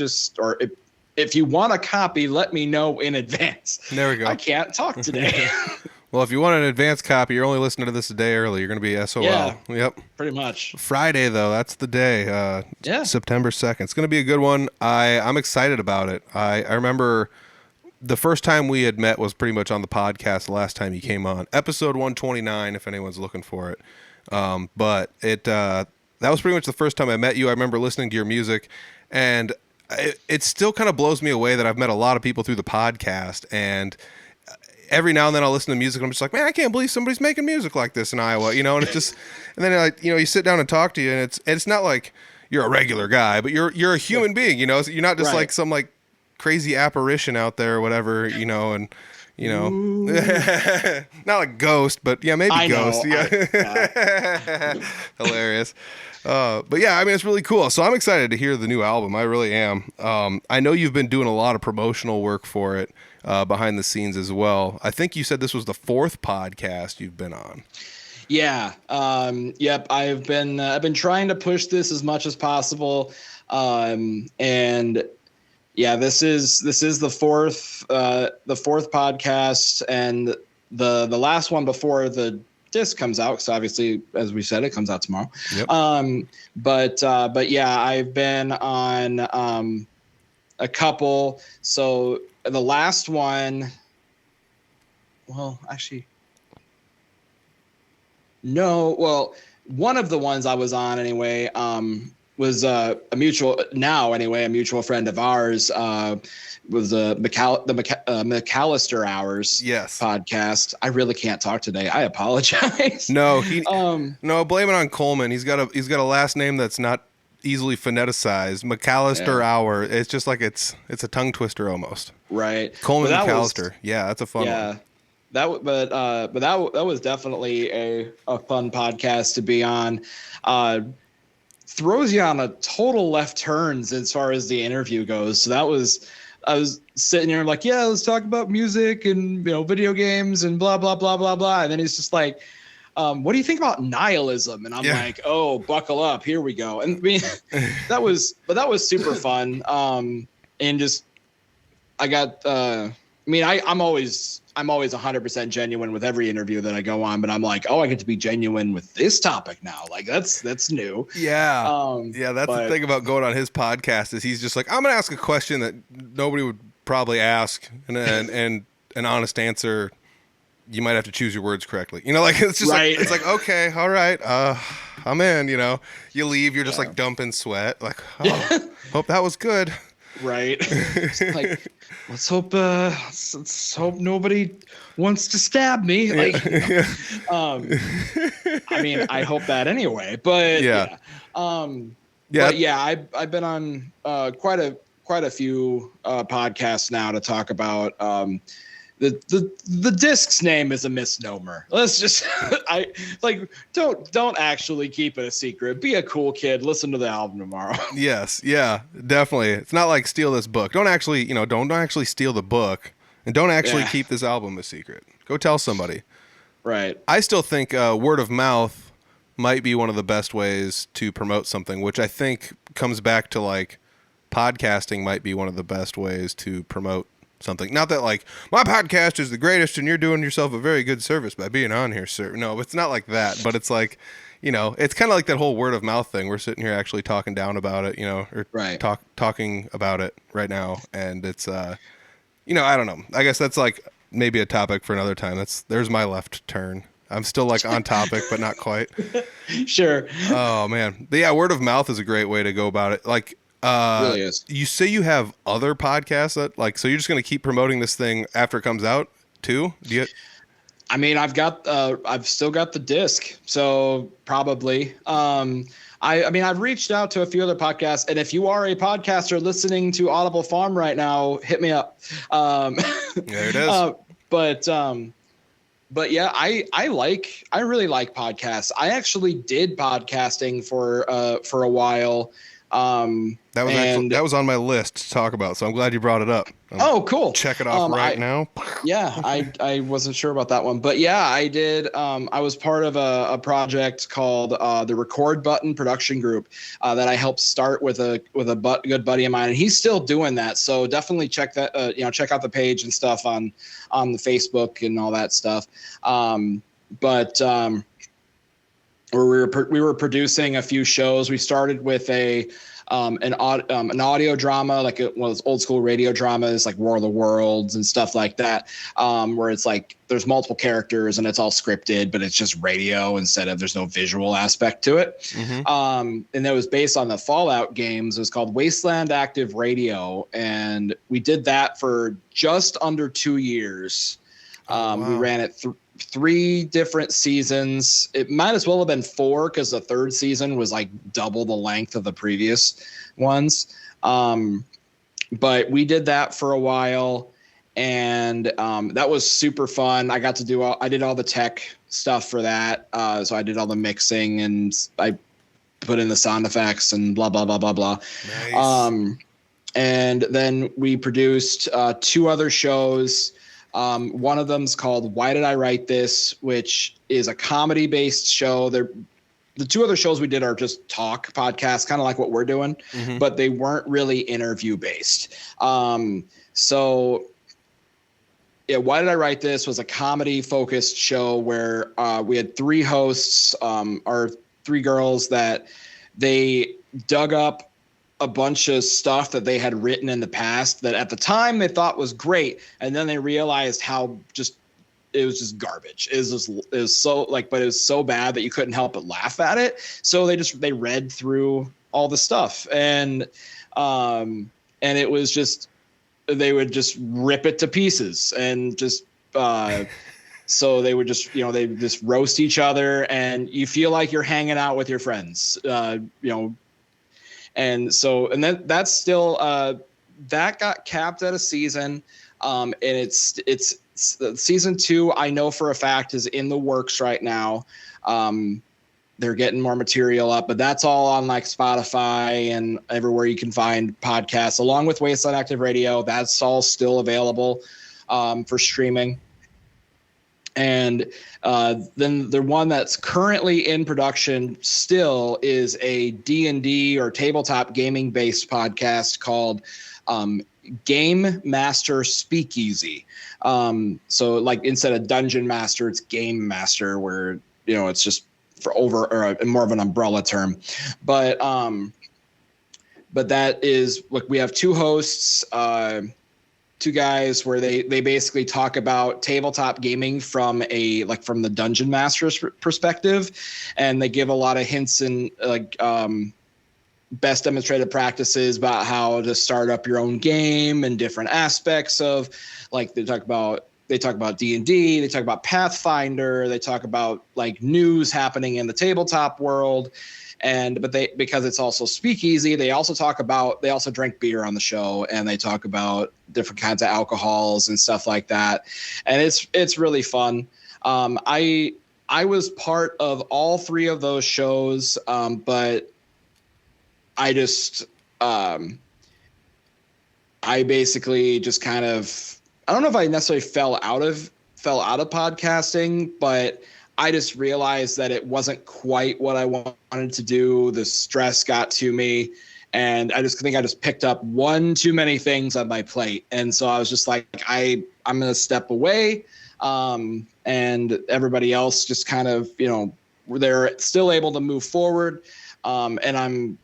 if you want a copy, let me know in advance. There we go. I can't talk today. Well, if you want an advance copy, you're only listening to this a day early. You're going to be SOL. Yeah, yep. Pretty much. Friday, though, that's the day. September 2nd. It's going to be a good one. I'm excited about it. I remember the first time we had met was pretty much on the podcast the last time you came on. Episode 129, if anyone's looking for it. But that was pretty much the first time I met you. I remember listening to your music, and it still kind of blows me away that I've met a lot of people through the podcast, and every now and then I'll listen to music and I'm just like, man, I can't believe somebody's making music like this in Iowa, and it's just, and then you sit down and talk to you, and it's not like you're a regular guy, but you're a human being, so you're not just like some like crazy apparition out there or whatever, and not like Ghost, but yeah, maybe I Ghost. Yeah. Hilarious. But yeah, it's really cool. So I'm excited to hear the new album. I really am. I know you've been doing a lot of promotional work for it behind the scenes as well. I think you said this was the 4th podcast you've been on. Yeah. Yep. I've been trying to push this as much as possible. And yeah, this is the 4th podcast, and the last one before the disc comes out, because obviously, as we said, it comes out tomorrow. Yep. But yeah, I've been on a couple. So the last one, well, actually, no. Well, one of the ones I was on anyway was a mutual friend of ours. Was the McAllister Hours podcast. I really can't talk today. I apologize. No, blame it on Coleman. He's got a last name that's not easily phoneticized. McAllister Hour. It's just like it's a tongue twister almost. Right. Coleman McAllister. That's a fun one. That was definitely a fun podcast to be on. Throws you on a total left turns as far as the interview goes. So I was sitting here like, yeah, let's talk about music and video games and blah blah blah blah blah. And then he's just like, what do you think about nihilism? And I'm like, oh, buckle up, here we go. And that was super fun. And just I got I'm always 100% genuine with every interview that I go on, but I'm like, oh, I get to be genuine with this topic now. Like that's new. Yeah. That's the thing about going on his podcast is he's just like, I'm going to ask a question that nobody would probably ask, and an honest answer. You might have to choose your words correctly. It's just right. It's like, okay, all right. I'm in, you leave, you're just like dumping sweat. Like, oh, hope that was good. Right. Like, let's hope nobody wants to stab me. Like, I hope that anyway. But Yeah. But yeah, I've been on quite a few podcasts now to talk about the disc's name is a misnomer. Let's just don't actually keep it a secret. Be a cool kid. Listen to the album tomorrow. Yes. Yeah. Definitely. It's not like steal this book. Don't actually, don't actually steal the book, and don't actually keep this album a secret. Go tell somebody. Right. I still think word of mouth might be one of the best ways to promote something, which I think comes back to like podcasting might be one of the best ways to promote something. Not that like my podcast is the greatest and you're doing yourself a very good service by being on here, sir. No, it's not like that, but it's like, it's kind of like that whole word of mouth thing. We're sitting here actually talking down about it, or right. talking about it right now. And it's, I don't know. I guess that's like maybe a topic for another time. There's my left turn. I'm still like on topic, but not quite. Sure. Oh man. But yeah, word of mouth is a great way to go about it. Like, really is. You say you have other podcasts that like, so you're just going to keep promoting this thing after it comes out too? I mean, I've still got the disc, so probably. I mean, I've reached out to a few other podcasts, and if you are a podcaster listening to Audible Farm right now, hit me up. There it is. But yeah, I really like podcasts. I actually did podcasting for a while. That was on my list to talk about, so I'm glad you brought it up. Cool. Check it off now. Yeah, I wasn't sure about that one, but yeah, I did. I was part of a project called the Record Button Production Group that I helped start with a good buddy of mine, and he's still doing that. So definitely check that. Check out the page and stuff on the Facebook and all that stuff. Where we were producing a few shows. We started with an audio drama, like one of those old school radio dramas, like War of the Worlds and stuff like that, where it's like there's multiple characters and it's all scripted, but it's just radio there's no visual aspect to it. Mm-hmm. And that was based on the Fallout games. It was called Wasteland Active Radio, and we did that for just under 2 years. Wow. We ran it 3 different seasons. It might as well have been 4 because the 3rd season was like double the length of the previous ones. But we did that for a while, and that was super fun. I got to I did all the tech stuff for that. So I did all the mixing, and I put in the sound effects and blah, blah, blah, blah, blah. Nice. And then we produced 2 other shows. One of them's called Why Did I Write This, which is a comedy-based show. The 2 other shows we did are just talk podcasts, kind of like what we're doing, mm-hmm. but they weren't really interview-based. So yeah, Why Did I Write This was a comedy-focused show where we had 3 hosts, our 3 girls, that they dug up a bunch of stuff that they had written in the past that at the time they thought was great, and then they realized how it was just garbage. It was so bad that you couldn't help but laugh at it. So they read through all the stuff, and it was just, they would just rip it to pieces, and just so they would just they just roast each other, and you feel like you're hanging out with your friends, And so, and then that's still, that got capped at a season. And it's season 2, I know for a fact, is in the works right now. They're getting more material up, but that's all on like Spotify and everywhere you can find podcasts, along with Wasteland Active Radio. That's all still available for streaming. And then the one that's currently in production still is a D&D or tabletop gaming based podcast called Game Master Speakeasy. So like instead of Dungeon Master, it's Game Master, where it's just or more of an umbrella term. But that is like, we have 2 hosts, 2 guys, where they basically talk about tabletop gaming from the Dungeon Master's perspective, and they give a lot of hints and best demonstrated practices about how to start up your own game and different aspects of, like, they talk about D&D, they talk about Pathfinder, they talk about like news happening in the tabletop world. because it's also Speakeasy, they also drink beer on the show, and they talk about different kinds of alcohols and stuff like that. And it's really fun. I was part of all three of those shows, but I just I basically just kind of, I don't know if I necessarily fell out of podcasting, but I just realized that it wasn't quite what I wanted to do. The stress got to me, and I just think I just picked up one too many things on my plate. And so I was just like, I'm going to step away. And everybody else just kind of, they're still able to move forward. And I'm,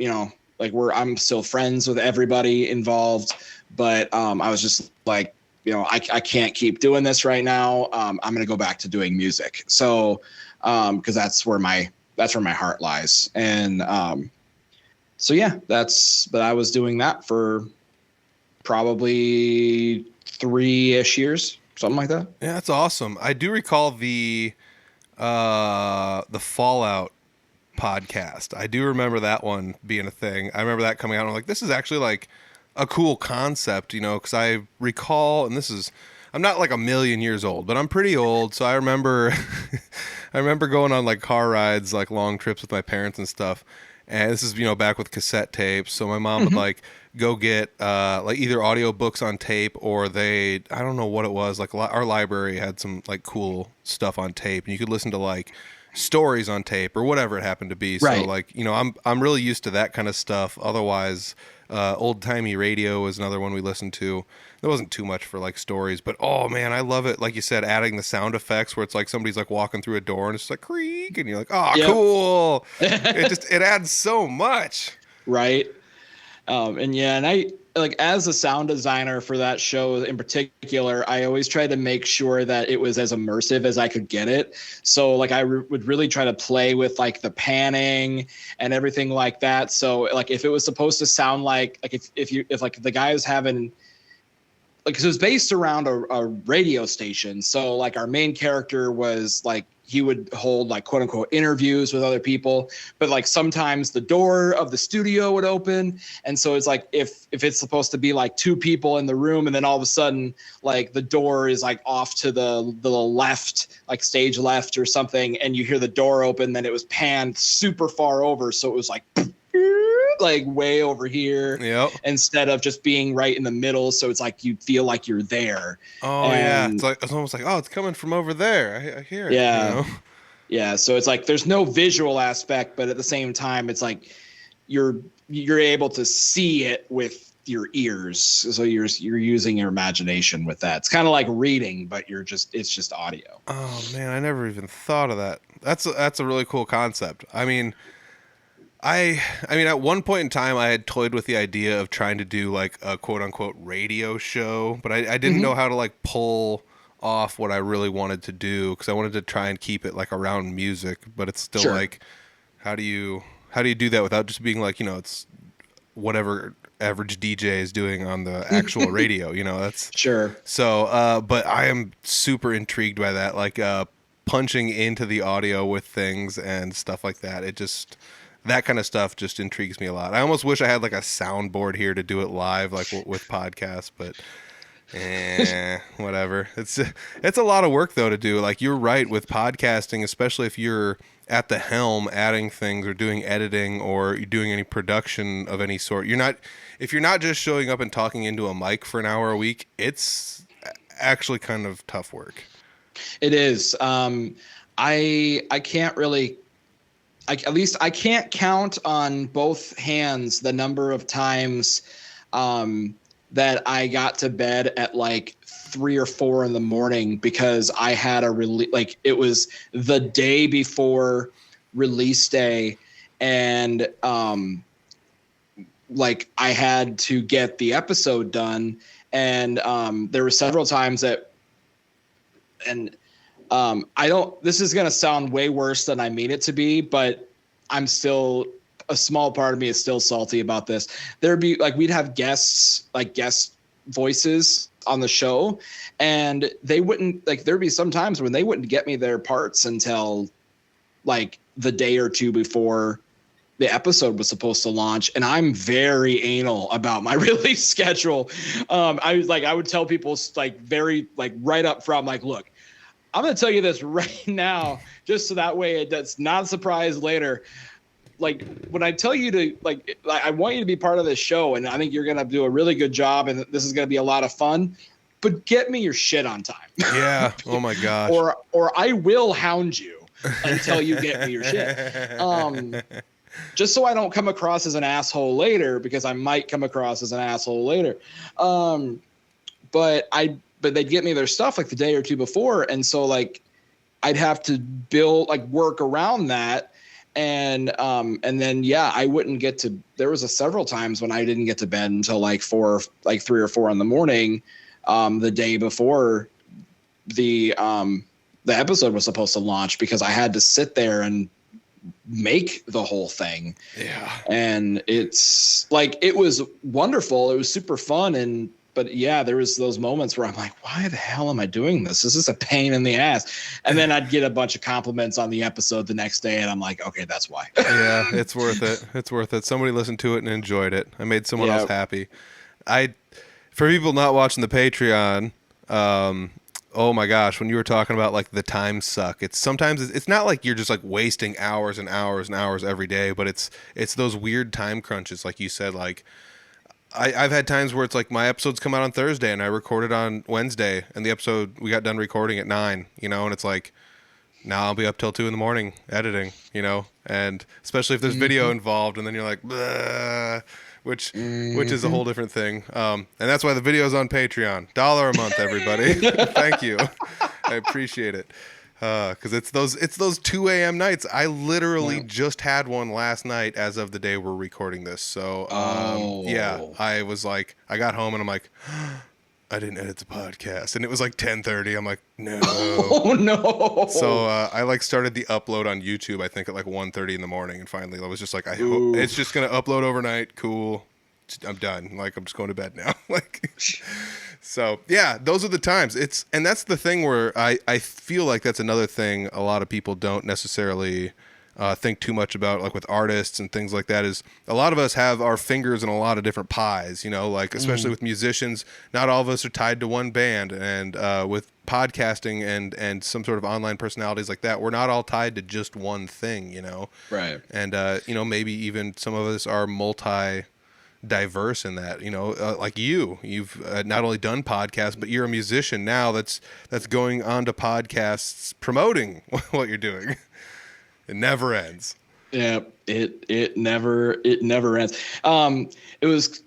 I'm still friends with everybody involved, but I was just like, I can't keep doing this right now. I'm going to go back to doing music. So, cause that's where my heart lies. And, but I was doing that for probably 3-ish years, something like that. Yeah, that's awesome. I do recall the Fallout podcast. I do remember that one being a thing. I remember that coming out, and I'm like, this is actually like a cool concept, because I recall, and I'm not like a million years old, but I'm pretty old, so I remember going on like car rides, like long trips with my parents and stuff. And this is, back with cassette tapes. So my mom would like go get like either audiobooks on tape, or I don't know what it was. Like our library had some like cool stuff on tape, and you could listen to like stories on tape or whatever it happened to be. Right. So like, I'm really used to that kind of stuff. Otherwise, old timey radio was another one we listened to. There wasn't too much for like stories, but oh man, I love it. Like you said, adding the sound effects where it's like somebody's like walking through a door and it's like creak, and you're like, oh, yep. Cool. It adds so much. Right. And I like, as a sound designer for that show in particular, I always tried to make sure that it was as immersive as I could get it. So like I would really try to play with like the panning and everything like that. So like if it was supposed to sound like if like the guy was having, like, 'cause it was based around a radio station. So like our main character was like, he would hold like quote unquote interviews with other people, but like sometimes the door of the studio would open. And so it's like, if it's supposed to be like 2 people in the room, and then all of a sudden, like the door is like off to the left, like stage left or something, and you hear the door open, then it was panned super far over. So it was like way over here, yep, instead of just being right in the middle. So it's like you feel like you're there. Oh, and yeah, it's almost like, oh, it's coming from over there. I hear it. Yeah, yeah. So it's like there's no visual aspect, but at the same time, it's like you're able to see it with your ears. So you're using your imagination with that. It's kind of like reading, but it's just audio. Oh man, I never even thought of that. That's a really cool concept. I mean, at one point in time, I had toyed with the idea of trying to do like a quote unquote radio show, but I didn't know how to like pull off what I really wanted to do, because I wanted to try and keep it like around music, but it's still like, how do you do that without just being like, it's whatever average DJ is doing on the actual radio, that's sure. So, but I am super intrigued by that, like punching into the audio with things and stuff like that. That kind of stuff just intrigues me a lot. I almost wish I had like a soundboard here to do it live, like with podcasts, but whatever. It's a lot of work though to do. Like you're right with podcasting, especially if you're at the helm adding things or doing editing or you're doing any production of any sort. If you're not just showing up and talking into a mic for an hour a week, it's actually kind of tough work. It is. I can't really, at least I can't count on both hands the number of times that I got to bed at like 3 or 4 in the morning because I had it was the day before release day, and like I had to get the episode done, and there were several times that, and this is going to sound way worse than I mean it to be, but I'm still, a small part of me is still salty about this. There'd be like, we'd have guest voices on the show, and they wouldn't, like, there'd be some times when they wouldn't get me their parts until like the day or two before the episode was supposed to launch, and I'm very anal about my release schedule. I would tell people like very like right up front, like, look, I'm going to tell you this right now, just so that way it's not a surprise later. Like when I tell you to like, I want you to be part of this show, and I think you're going to do a really good job, and this is going to be a lot of fun. But get me your shit on time. Yeah. Oh my gosh. or I will hound you until you get me your shit. Just so I don't come across as an asshole later, because I might come across as an asshole later. But they'd get me their stuff like the day or two before. And so like, I'd have to work around that. And then, yeah, I wouldn't get to, there was several times when I didn't get to bed until like 3 or 4 in the morning, the day before the episode was supposed to launch, because I had to sit there and make the whole thing. Yeah. And it's like, it was wonderful. It was super fun. But yeah, there was those moments where I'm like, why the hell am I doing this? This is a pain in the ass. And then I'd get a bunch of compliments on the episode the next day, and I'm like, okay, that's why. Yeah, it's worth it. It's worth it. Somebody listened to it and enjoyed it. I made someone else happy. For people not watching the Patreon, oh my gosh, when you were talking about like the time suck, it's not like you're just like wasting hours and hours and hours every day, but it's those weird time crunches, like you said. Like I've had times where it's like my episodes come out on Thursday and I recorded on Wednesday, and the episode we got done recording at 9, and it's like, now I'll be up till 2 in editing, and especially if there's video involved, and then you're like, bleh, which is a whole different thing. And that's why the video's on Patreon. $1 a month, everybody. Thank you. I appreciate it. Cause it's those 2 a.m. nights. I literally just had one last night as of the day we're recording this. So, yeah, I was like, I got home and I'm like, I didn't edit the podcast, and it was like 10:30. I'm like, no. Oh no. So I like started the upload on YouTube, I think at like 1:30 in the morning, and finally I was just like, I hope it's just gonna upload overnight. Cool, I'm done. Like, I'm just going to bed now. Like, so yeah, those are the times. And that's the thing where I feel like that's another thing a lot of people don't necessarily think too much about, like with artists and things like that, is a lot of us have our fingers in a lot of different pies, like especially with musicians, not all of us are tied to one band, and with podcasting and some sort of online personalities like that, we're not all tied to just one thing, Right. And maybe even some of us are diverse in that, like you've not only done podcasts, but you're a musician now that's going on to podcasts promoting what you're doing. It never ends. Yeah, it never ends. It was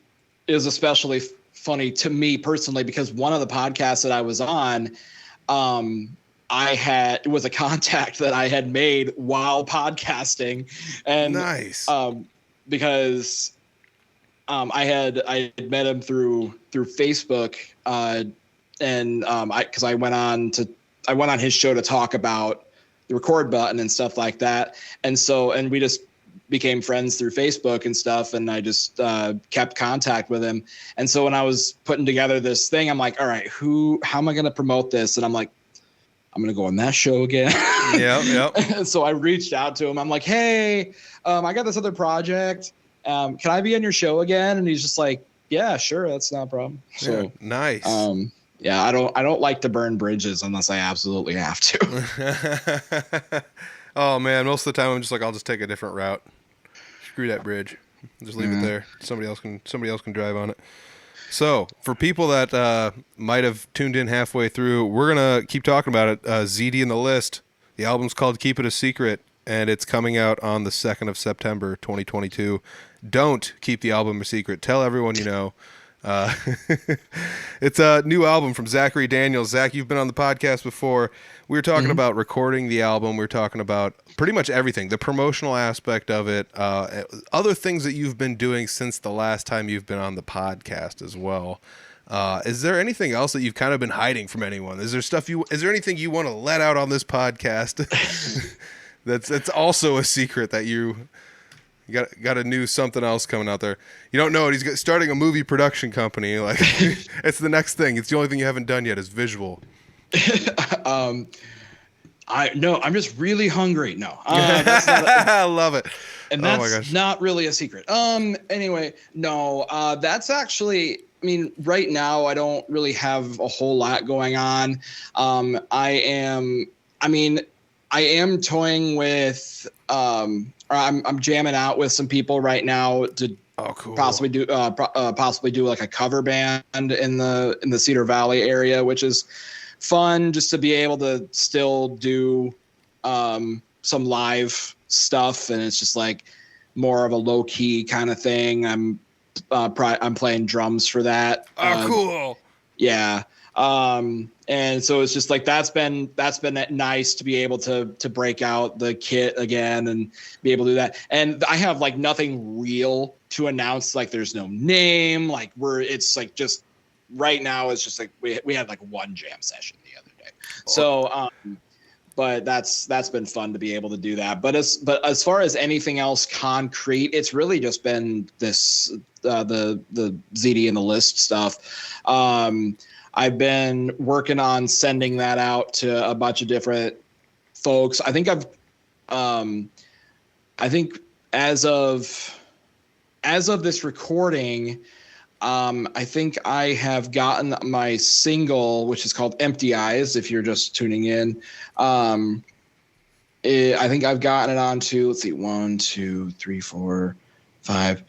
especially funny to me personally, because one of the podcasts that I was on, it was a contact that I had made while podcasting, and nice. Because I had met him through Facebook, because I went on his show to talk about the record button and stuff like that. And we just became friends through Facebook and stuff. And I just kept contact with him. And so when I was putting together this thing, I'm like, all right, how am I going to promote this? And I'm like, I'm going to go on that show again. Yeah. And so I reached out to him. I'm like, hey, I got this other project. Can I be on your show again? And he's just like, yeah, sure. That's not a problem. So yeah, nice. Yeah, I don't like to burn bridges unless I absolutely have to. Oh man, most of the time I'm just like, I'll just take a different route. Screw that bridge. Just leave it there. Somebody else can drive on it. So for people that might have tuned in halfway through, we're gonna keep talking about it. ZD in the List. The album's called Keep It a Secret, and it's coming out on the 2nd of September, 2022. Don't keep the album a secret. Tell everyone you know. It's a new album from Zachary Daniels. Zach, you've been on the podcast before. We were talking about recording the album. We were talking about pretty much everything, the promotional aspect of it, other things that you've been doing since the last time you've been on the podcast as well. Is there anything else that you've kind of been hiding from anyone? Is there anything you want to let out on this podcast that's also a secret that you got a new something else coming out there? You don't know it. He's starting a movie production company. Like, it's the next thing. It's the only thing you haven't done yet is visual. I'm just really hungry. No, that's not. I love it. And Oh my that's gosh. not really a secret. Anyway, no, that's actually, I mean, right now I don't really have a whole lot going on. I mean, I am toying with, or I'm jamming out with some people right now to Oh, cool. possibly do like a cover band in the Cedar Valley area, which is fun just to be able to still do, some live stuff, and it's just like more of a low key kind of thing. I'm playing drums for that. Oh, cool. Yeah. And so it's just like that's been nice to be able to break out the kit again and be able to do that. And I have like nothing real to announce. Like there's no name. Like it's like just right now it's just like we had like one jam session the other day. So but that's been fun to be able to do that. But as far as anything else concrete, it's really just been this the ZD and the list stuff. I've been working on sending that out to a bunch of different folks. I think as of this recording, I think I have gotten my single, which is called Empty Eyes, if you're just tuning in. I think I've gotten it onto, let's see, 1, 2, 3, 4, 5,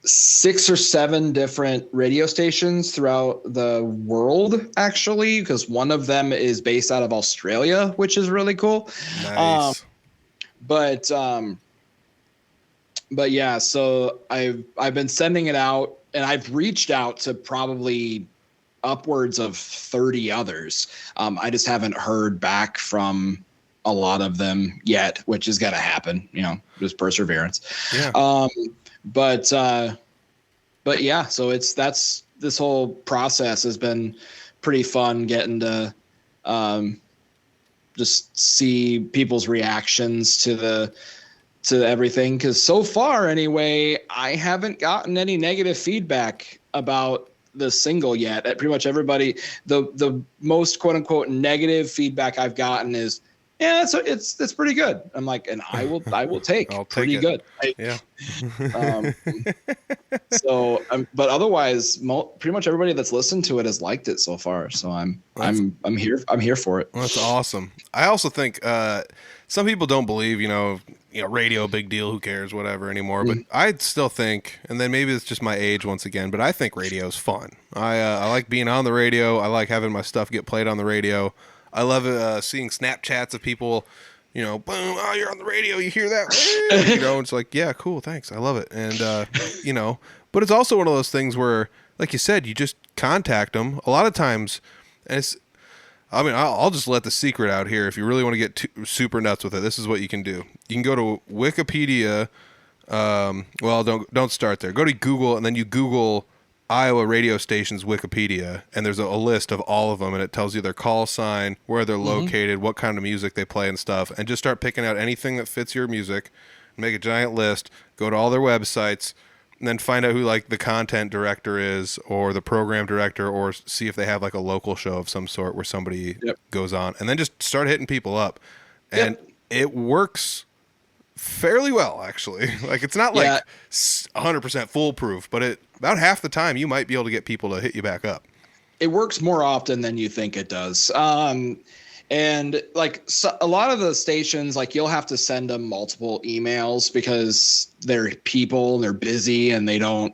6 or 7 different radio stations throughout the world, actually, because one of them is based out of Australia, which is really cool. Nice. But yeah, so I've been sending it out, and I've reached out to probably upwards of 30 others. I just haven't heard back from a lot of them yet, which is gonna happen, just perseverance. Yeah. But yeah, so this whole process has been pretty fun, getting to just see people's reactions to everything. Cause so far anyway, I haven't gotten any negative feedback about the single yet. Pretty much everybody, the most quote unquote negative feedback I've gotten is, yeah, it's pretty good. I'm like, and I will take I'll pretty take good. Yeah. But otherwise, pretty much everybody that's listened to it has liked it so far. So I'm here for it. Well, that's awesome. I also think some people don't believe, radio, big deal, who cares, whatever anymore. But I still think, and then maybe it's just my age once again, but I think radio is fun. I like being on the radio. I like having my stuff get played on the radio. I love seeing Snapchats of people, boom, oh, you're on the radio, you hear that? It's like, yeah, cool, thanks, I love it. And, but it's also one of those things where, like you said, you just contact them. A lot of times, and I'll just let the secret out here. If you really want to get super nuts with it, this is what you can do. You can go to Wikipedia. Well, don't start there. Go to Google, and then you Google Iowa radio stations Wikipedia, and there's a list of all of them, and it tells you their call sign, where they're located, what kind of music they play and stuff, and just start picking out anything that fits your music, make a giant list, go to all their websites, and then find out who like the content director is or the program director, or see if they have like a local show of some sort where somebody goes on, and then just start hitting people up. And it works fairly well, actually. Like, it's not like 100% foolproof, but about half the time you might be able to get people to hit you back up. It works more often than you think it does. And like a lot of the stations, like you'll have to send them multiple emails because they're people, they're busy, and they don't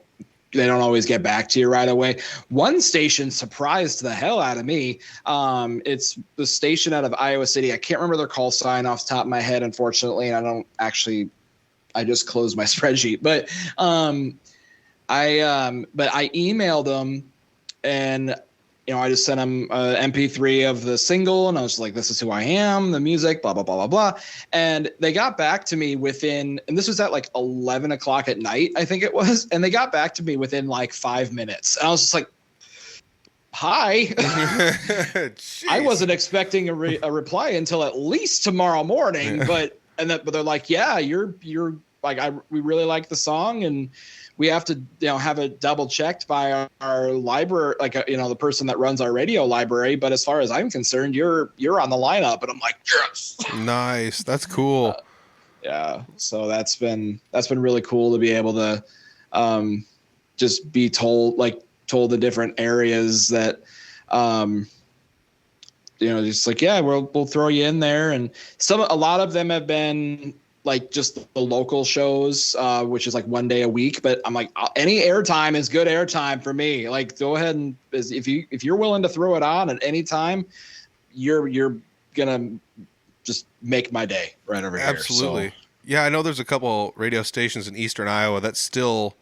always get back to you right away. One station surprised the hell out of me. It's the station out of Iowa City. I can't remember their call sign off the top of my head, unfortunately. And I just closed my spreadsheet, but I emailed them, and I just sent them an MP3 of the single, and I was like, this is who I am, the music, blah, blah, blah, blah, blah. And they got back to me and this was at like 11 o'clock at night, I think it was. And they got back to me within like 5 minutes. And I was just like, hi. I wasn't expecting a reply until at least tomorrow morning, but they're like, yeah, you're we really like the song, and we have to, have it double checked by our library, the person that runs our radio library. But as far as I'm concerned, you're on the lineup. And I'm like, yes. Nice. That's cool. Yeah. So that's been really cool to be able to, just be told the different areas that, just like, yeah, we'll throw you in there. And a lot of them have been like just the local shows, which is like one day a week. But I'm like, any airtime is good airtime for me. Like, go ahead and if you're willing to throw it on at any time, you're gonna just make my day right over here. Absolutely. So, yeah, I know there's a couple radio stations in Eastern Iowa that still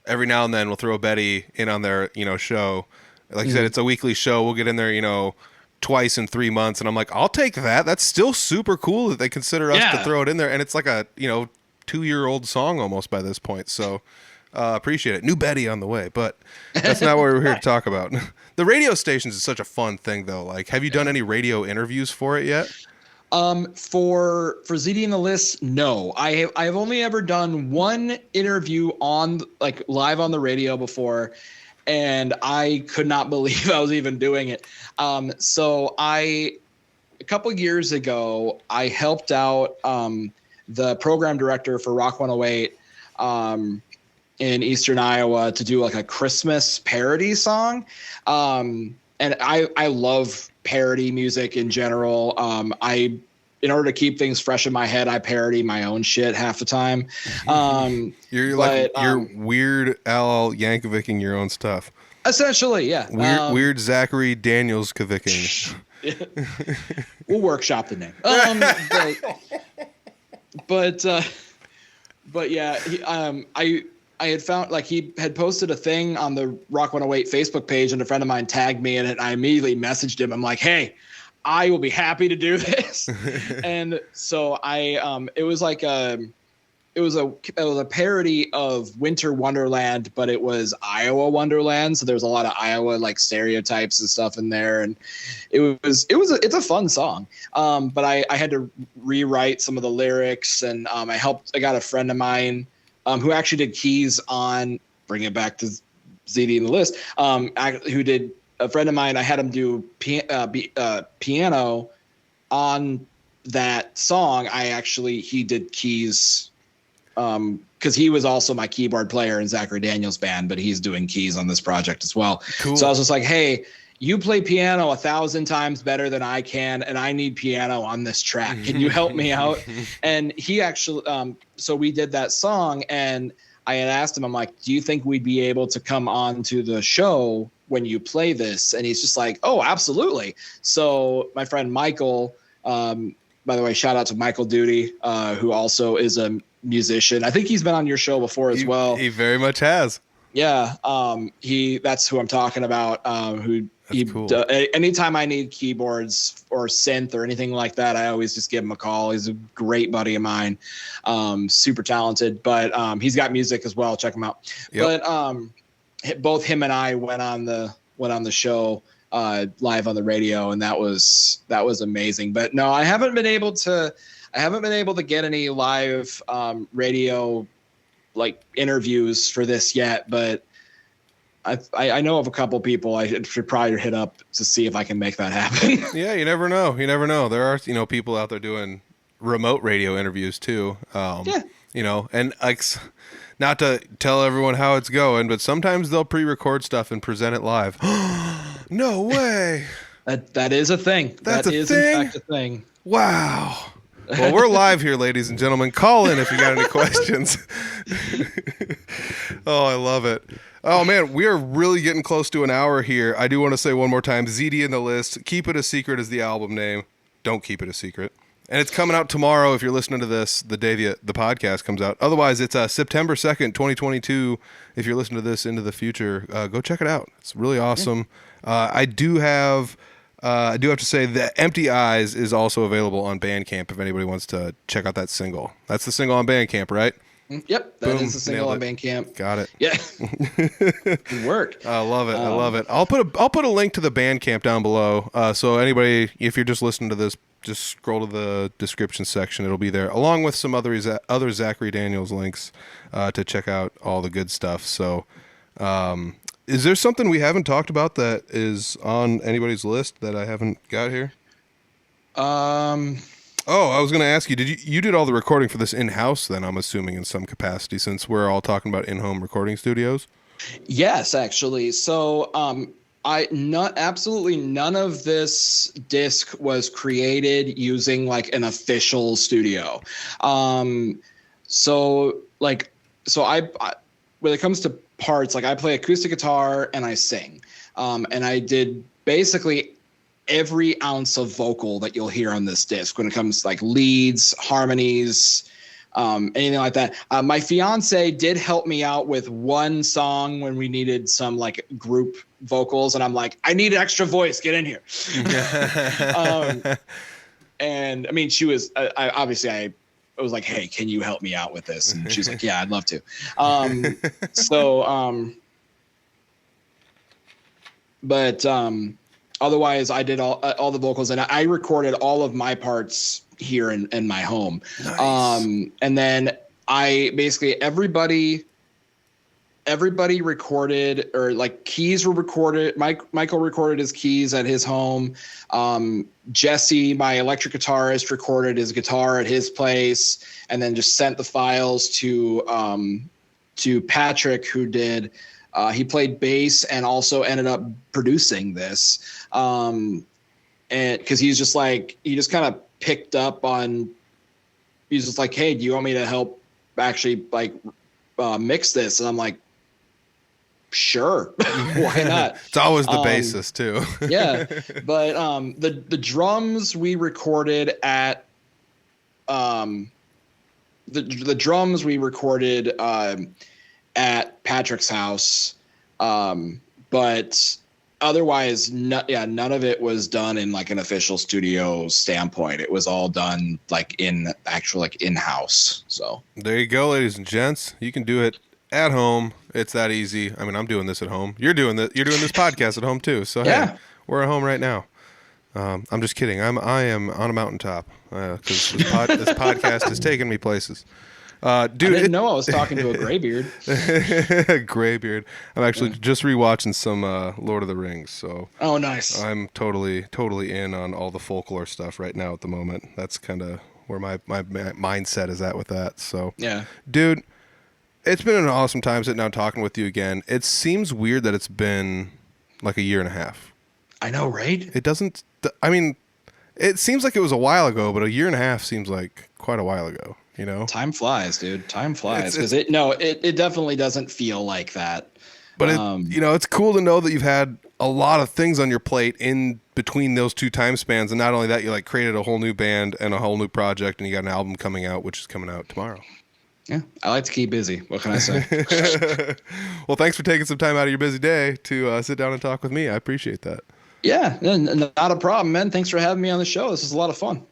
every now and then will throw Betty in on their, show. Like you said, it's a weekly show. We'll get in there, twice in 3 months. And I'm like, I'll take that. That's still super cool that they consider us to throw it in there. And it's like a, 2-year-old song almost by this point. So appreciate it. New Betty on the way. But that's not what we're here to talk about. The radio stations is such a fun thing, though. Like, have you done any radio interviews for it yet? For ZD and the List, no. I've only ever done one interview on live on the radio before, and I could not believe I was even doing it. So a couple years ago, I helped out the program director for Rock 108 in Eastern Iowa to do like a Christmas parody song. And I love parody music in general. In order to keep things fresh in my head, I parody my own shit half the time. You're Weird Al Yankovicing your own stuff. Essentially, yeah. Weird Zachary Daniels Kavicking. We'll workshop the name. But yeah, I had found he had posted a thing on the Rock 108 Facebook page, and a friend of mine tagged me in it. And I immediately messaged him. I'm like, hey, I will be happy to do this. And so it was a parody of Winter Wonderland, but it was Iowa Wonderland. So there's a lot of Iowa stereotypes and stuff in there. And it's a fun song. But I had to rewrite some of the lyrics, and I got a friend of mine who actually did keys on, bring it back to ZD and the List, who did. A friend of mine, I had him do piano on that song. He did keys because he was also my keyboard player in Zachary Daniels' band, but he's doing keys on this project as well. Cool. So I was just like, hey, you play piano 1,000 times better than I can, and I need piano on this track. Can you help me out? And he actually, so we did that song, and I had asked him, I'm like, do you think we'd be able to come on to the show when you play this? And he's just like, oh, absolutely. So my friend Michael, by the way, shout out to Michael Duty, who also is a musician. I think he's been on your show before as well. He very much has. Yeah. That's who I'm talking about. Cool. Anytime I need keyboards or synth or anything like that, I always just give him a call. He's a great buddy of mine. Super talented, but he's got music as well. Check him out. Yep. But both him and I went on the show live on the radio, and that was amazing. But no, I haven't been able to get any live radio interviews for this yet, but I know of a couple people I should probably hit up to see if I can make that happen. Yeah, you never know. There are people out there doing remote radio interviews too. And not to tell everyone how it's going, but sometimes they'll pre-record stuff and present it live. No way. That is a thing. That is in fact a thing. Wow. Well, we're live here, ladies and gentlemen. Call in if you got any questions. Oh, I love it. Oh, man, we are really getting close to an hour here. I do want to say one more time, ZD in the List. Keep It a Secret is the album name. Don't keep it a secret. And it's coming out tomorrow if you're listening to this the day the podcast comes out. Otherwise, it's September 2nd, 2022. If you're listening to this into the future, go check it out. It's really awesome. Yeah. I do have to say that Empty Eyes is also available on Bandcamp if anybody wants to check out that single. That's the single on Bandcamp, right? Yep, that is the single on Bandcamp. Got it. Yeah, good work. I love it. I'll put a link to the Bandcamp down below. So anybody, if you're just listening to this just scroll to the description section. It'll be there, along with some other Zachary Daniels links to check out all the good stuff. So, is there something we haven't talked about that is on anybody's list that I haven't got here? Oh, I was going to ask you, you did all the recording for this in-house then, I'm assuming, in some capacity, since we're all talking about in-home recording studios? Yes, actually. So absolutely none of this disc was created using like an official studio. So I when it comes to parts, like I play acoustic guitar and I sing. And I did basically every ounce of vocal that you'll hear on this disc when it comes to like leads, harmonies, anything like that. My fiance did help me out with one song when we needed some like group vocals, and I'm like, I need an extra voice, get in here. And I mean, she was I was like, hey, can you help me out with this? And she's like, yeah, I'd love to. Otherwise, I did all the vocals, and I recorded all of my parts here in my home. Nice. And then I basically everybody recorded, or like keys were recorded. Michael recorded his keys at his home. Jesse, my electric guitarist, recorded his guitar at his place, and then just sent the files to Patrick, who did. He played bass and also ended up producing this. And because he just kind of picked up on, he's just like, hey, do you want me to help actually like mix this? And I'm like, sure, why not? It's always the basis too. Yeah, but the drums we recorded at the drums we recorded at Patrick's house, but otherwise, none of it was done in like an official studio standpoint. It was all done like in in-house. So there you go, ladies and gents. You can do it at home. It's that easy. I mean, I'm doing this at home. You're doing this podcast at home too. So yeah. Hey, we're at home right now. I'm just kidding. I am on a mountaintop because this podcast is taking me places. Dude, I didn't know I was talking to a graybeard. Graybeard. I'm actually just rewatching some Lord of the Rings, so. Oh, nice. I'm totally in on all the folklore stuff right now at the moment. That's kind of where my mindset is at with that. So, yeah, dude, it's been an awesome time sitting down talking with you again. It seems weird that it's been like a year and a half. I know, right? It doesn't. I mean, it seems like it was a while ago, but a year and a half seems like quite a while ago. You know, time flies, dude. Time flies, because it definitely doesn't feel like that. But it's cool to know that you've had a lot of things on your plate in between those two time spans, and not only that, you like created a whole new band and a whole new project, and you got an album coming out, which is coming out tomorrow. Yeah, I like to keep busy. What can I say? Well, thanks for taking some time out of your busy day to sit down and talk with me. I appreciate that. Yeah, not a problem, man. Thanks for having me on the show. This is a lot of fun.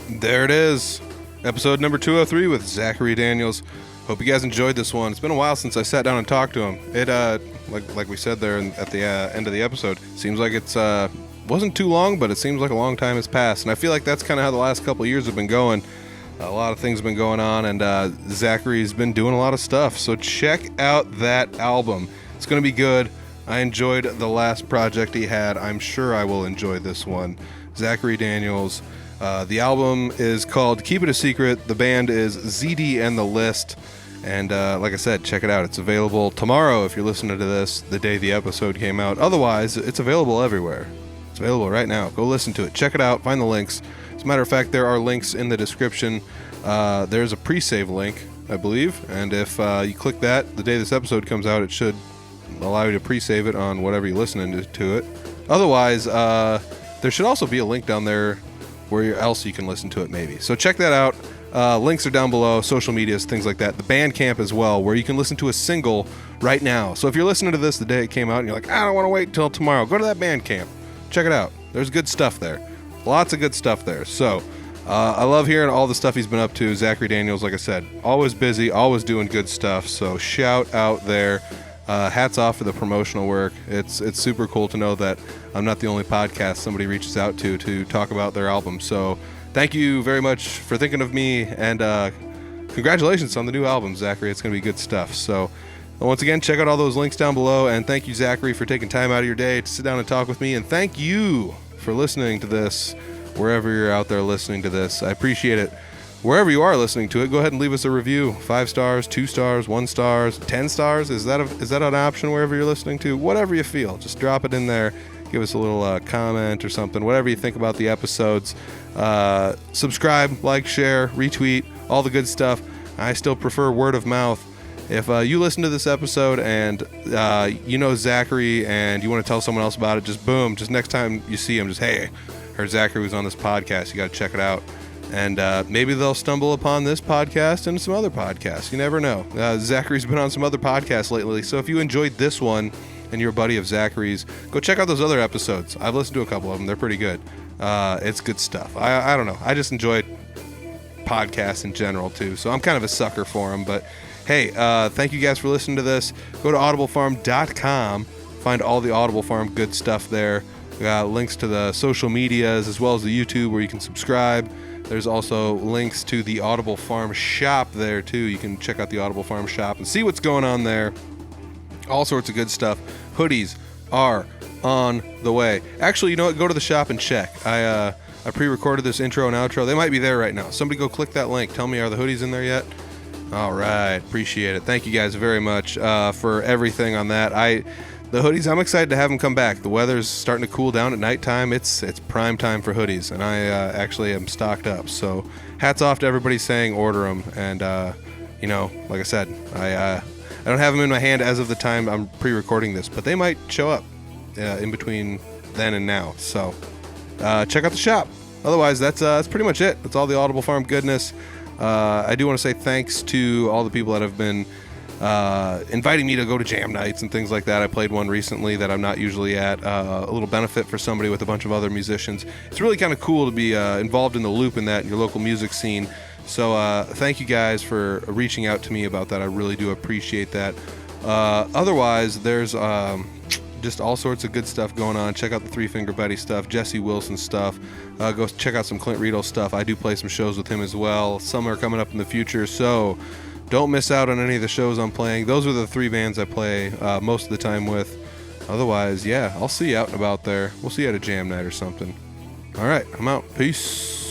There it is. Episode number 203 with Zachary Daniels. Hope you guys enjoyed this one. It's been a while since I sat down and talked to him. It, like we said there at the end of the episode, seems like it's wasn't too long, but it seems like a long time has passed. And I feel like that's kind of how the last couple of years have been going. A lot of things have been going on, and Zachary's been doing a lot of stuff. So check out that album. It's going to be good. I enjoyed the last project he had. I'm sure I will enjoy this one. Zachary Daniels. The album is called Keep It a Secret. The band is ZD and the List. And like I said, check it out. It's available tomorrow if you're listening to this the day the episode came out. Otherwise, it's available everywhere. It's available right now. Go listen to it. Check it out. Find the links. As a matter of fact, there are links in the description. There's a pre-save link, I believe. And if you click that the day this episode comes out, it should allow you to pre-save it on whatever you're listening to it. Otherwise, there should also be a link down there where else you can listen to it maybe. So check that out. Links are down below, social medias, things like that. The Bandcamp as well, where you can listen to a single right now. So if you're listening to this the day it came out and you're like, I don't want to wait until tomorrow, go to that Bandcamp. Check it out. There's good stuff there. Lots of good stuff there. So I love hearing all the stuff he's been up to. Zachary Daniels, like I said, always busy, always doing good stuff. So shout out there. hats off for the promotional work. It's super cool to know that I'm not the only podcast somebody reaches out to talk about their album. So thank you very much for thinking of me, and congratulations on the new album, Zachary. It's going to be good stuff. So once again, check out all those links down below, and thank you, Zachary, for taking time out of your day to sit down and talk with me, and thank you for listening to this wherever you're out there listening to this. I appreciate it. Wherever you are listening to it, go ahead and leave us a review. 5 stars, 2 stars, 1 stars, 10 stars. Is that an option wherever you're listening to? Whatever you feel, just drop it in there. Give us a little comment or something. Whatever you think about the episodes. Subscribe, like, share, retweet, all the good stuff. I still prefer word of mouth. If you listen to this episode and you know Zachary and you want to tell someone else about it, just boom, just next time you see him, just, hey, heard Zachary was on this podcast. You got to check it out. And maybe they'll stumble upon this podcast and some other podcasts. You never know. Zachary's been on some other podcasts lately. So if you enjoyed this one and you're a buddy of Zachary's, go check out those other episodes. I've listened to a couple of them. They're pretty good. It's good stuff. I don't know. I just enjoy podcasts in general, too. So I'm kind of a sucker for them. But, hey, thank you guys for listening to this. Go to audiblefarm.com. Find all the Audible Farm good stuff there. We got links to the social medias as well as the YouTube where you can subscribe. There's also links to the Audible Farm shop there, too. You can check out the Audible Farm shop and see what's going on there. All sorts of good stuff. Hoodies are on the way. Actually, you know what? Go to the shop and check. I pre-recorded this intro and outro. They might be there right now. Somebody go click that link. Tell me, are the hoodies in there yet? All right. Appreciate it. Thank you guys very much for everything on that. The hoodies, I'm excited to have them come back. The weather's starting to cool down at nighttime. It's prime time for hoodies, and I actually am stocked up. So hats off to everybody saying order them. And, like I said, I don't have them in my hand as of the time I'm pre-recording this, but they might show up in between then and now. So check out the shop. Otherwise, that's pretty much it. That's all the Audible Farm goodness. I do want to say thanks to all the people that have been inviting me to go to jam nights and things like that. I played one recently that I'm not usually at, a little benefit for somebody with a bunch of other musicians. It's really kind of cool to be involved in the loop in that, in your local music scene. So thank you guys for reaching out to me about that. I really do appreciate that. Otherwise, there's just all sorts of good stuff going on. Check out the Three Finger Betty stuff, Jesse Wilson stuff. Go check out some Clint Riedel stuff. I do play some shows with him as well. Some are coming up in the future, so don't miss out on any of the shows I'm playing. Those are the 3 bands I play most of the time with. Otherwise, yeah, I'll see you out and about there. We'll see you at a jam night or something. All right, I'm out. Peace.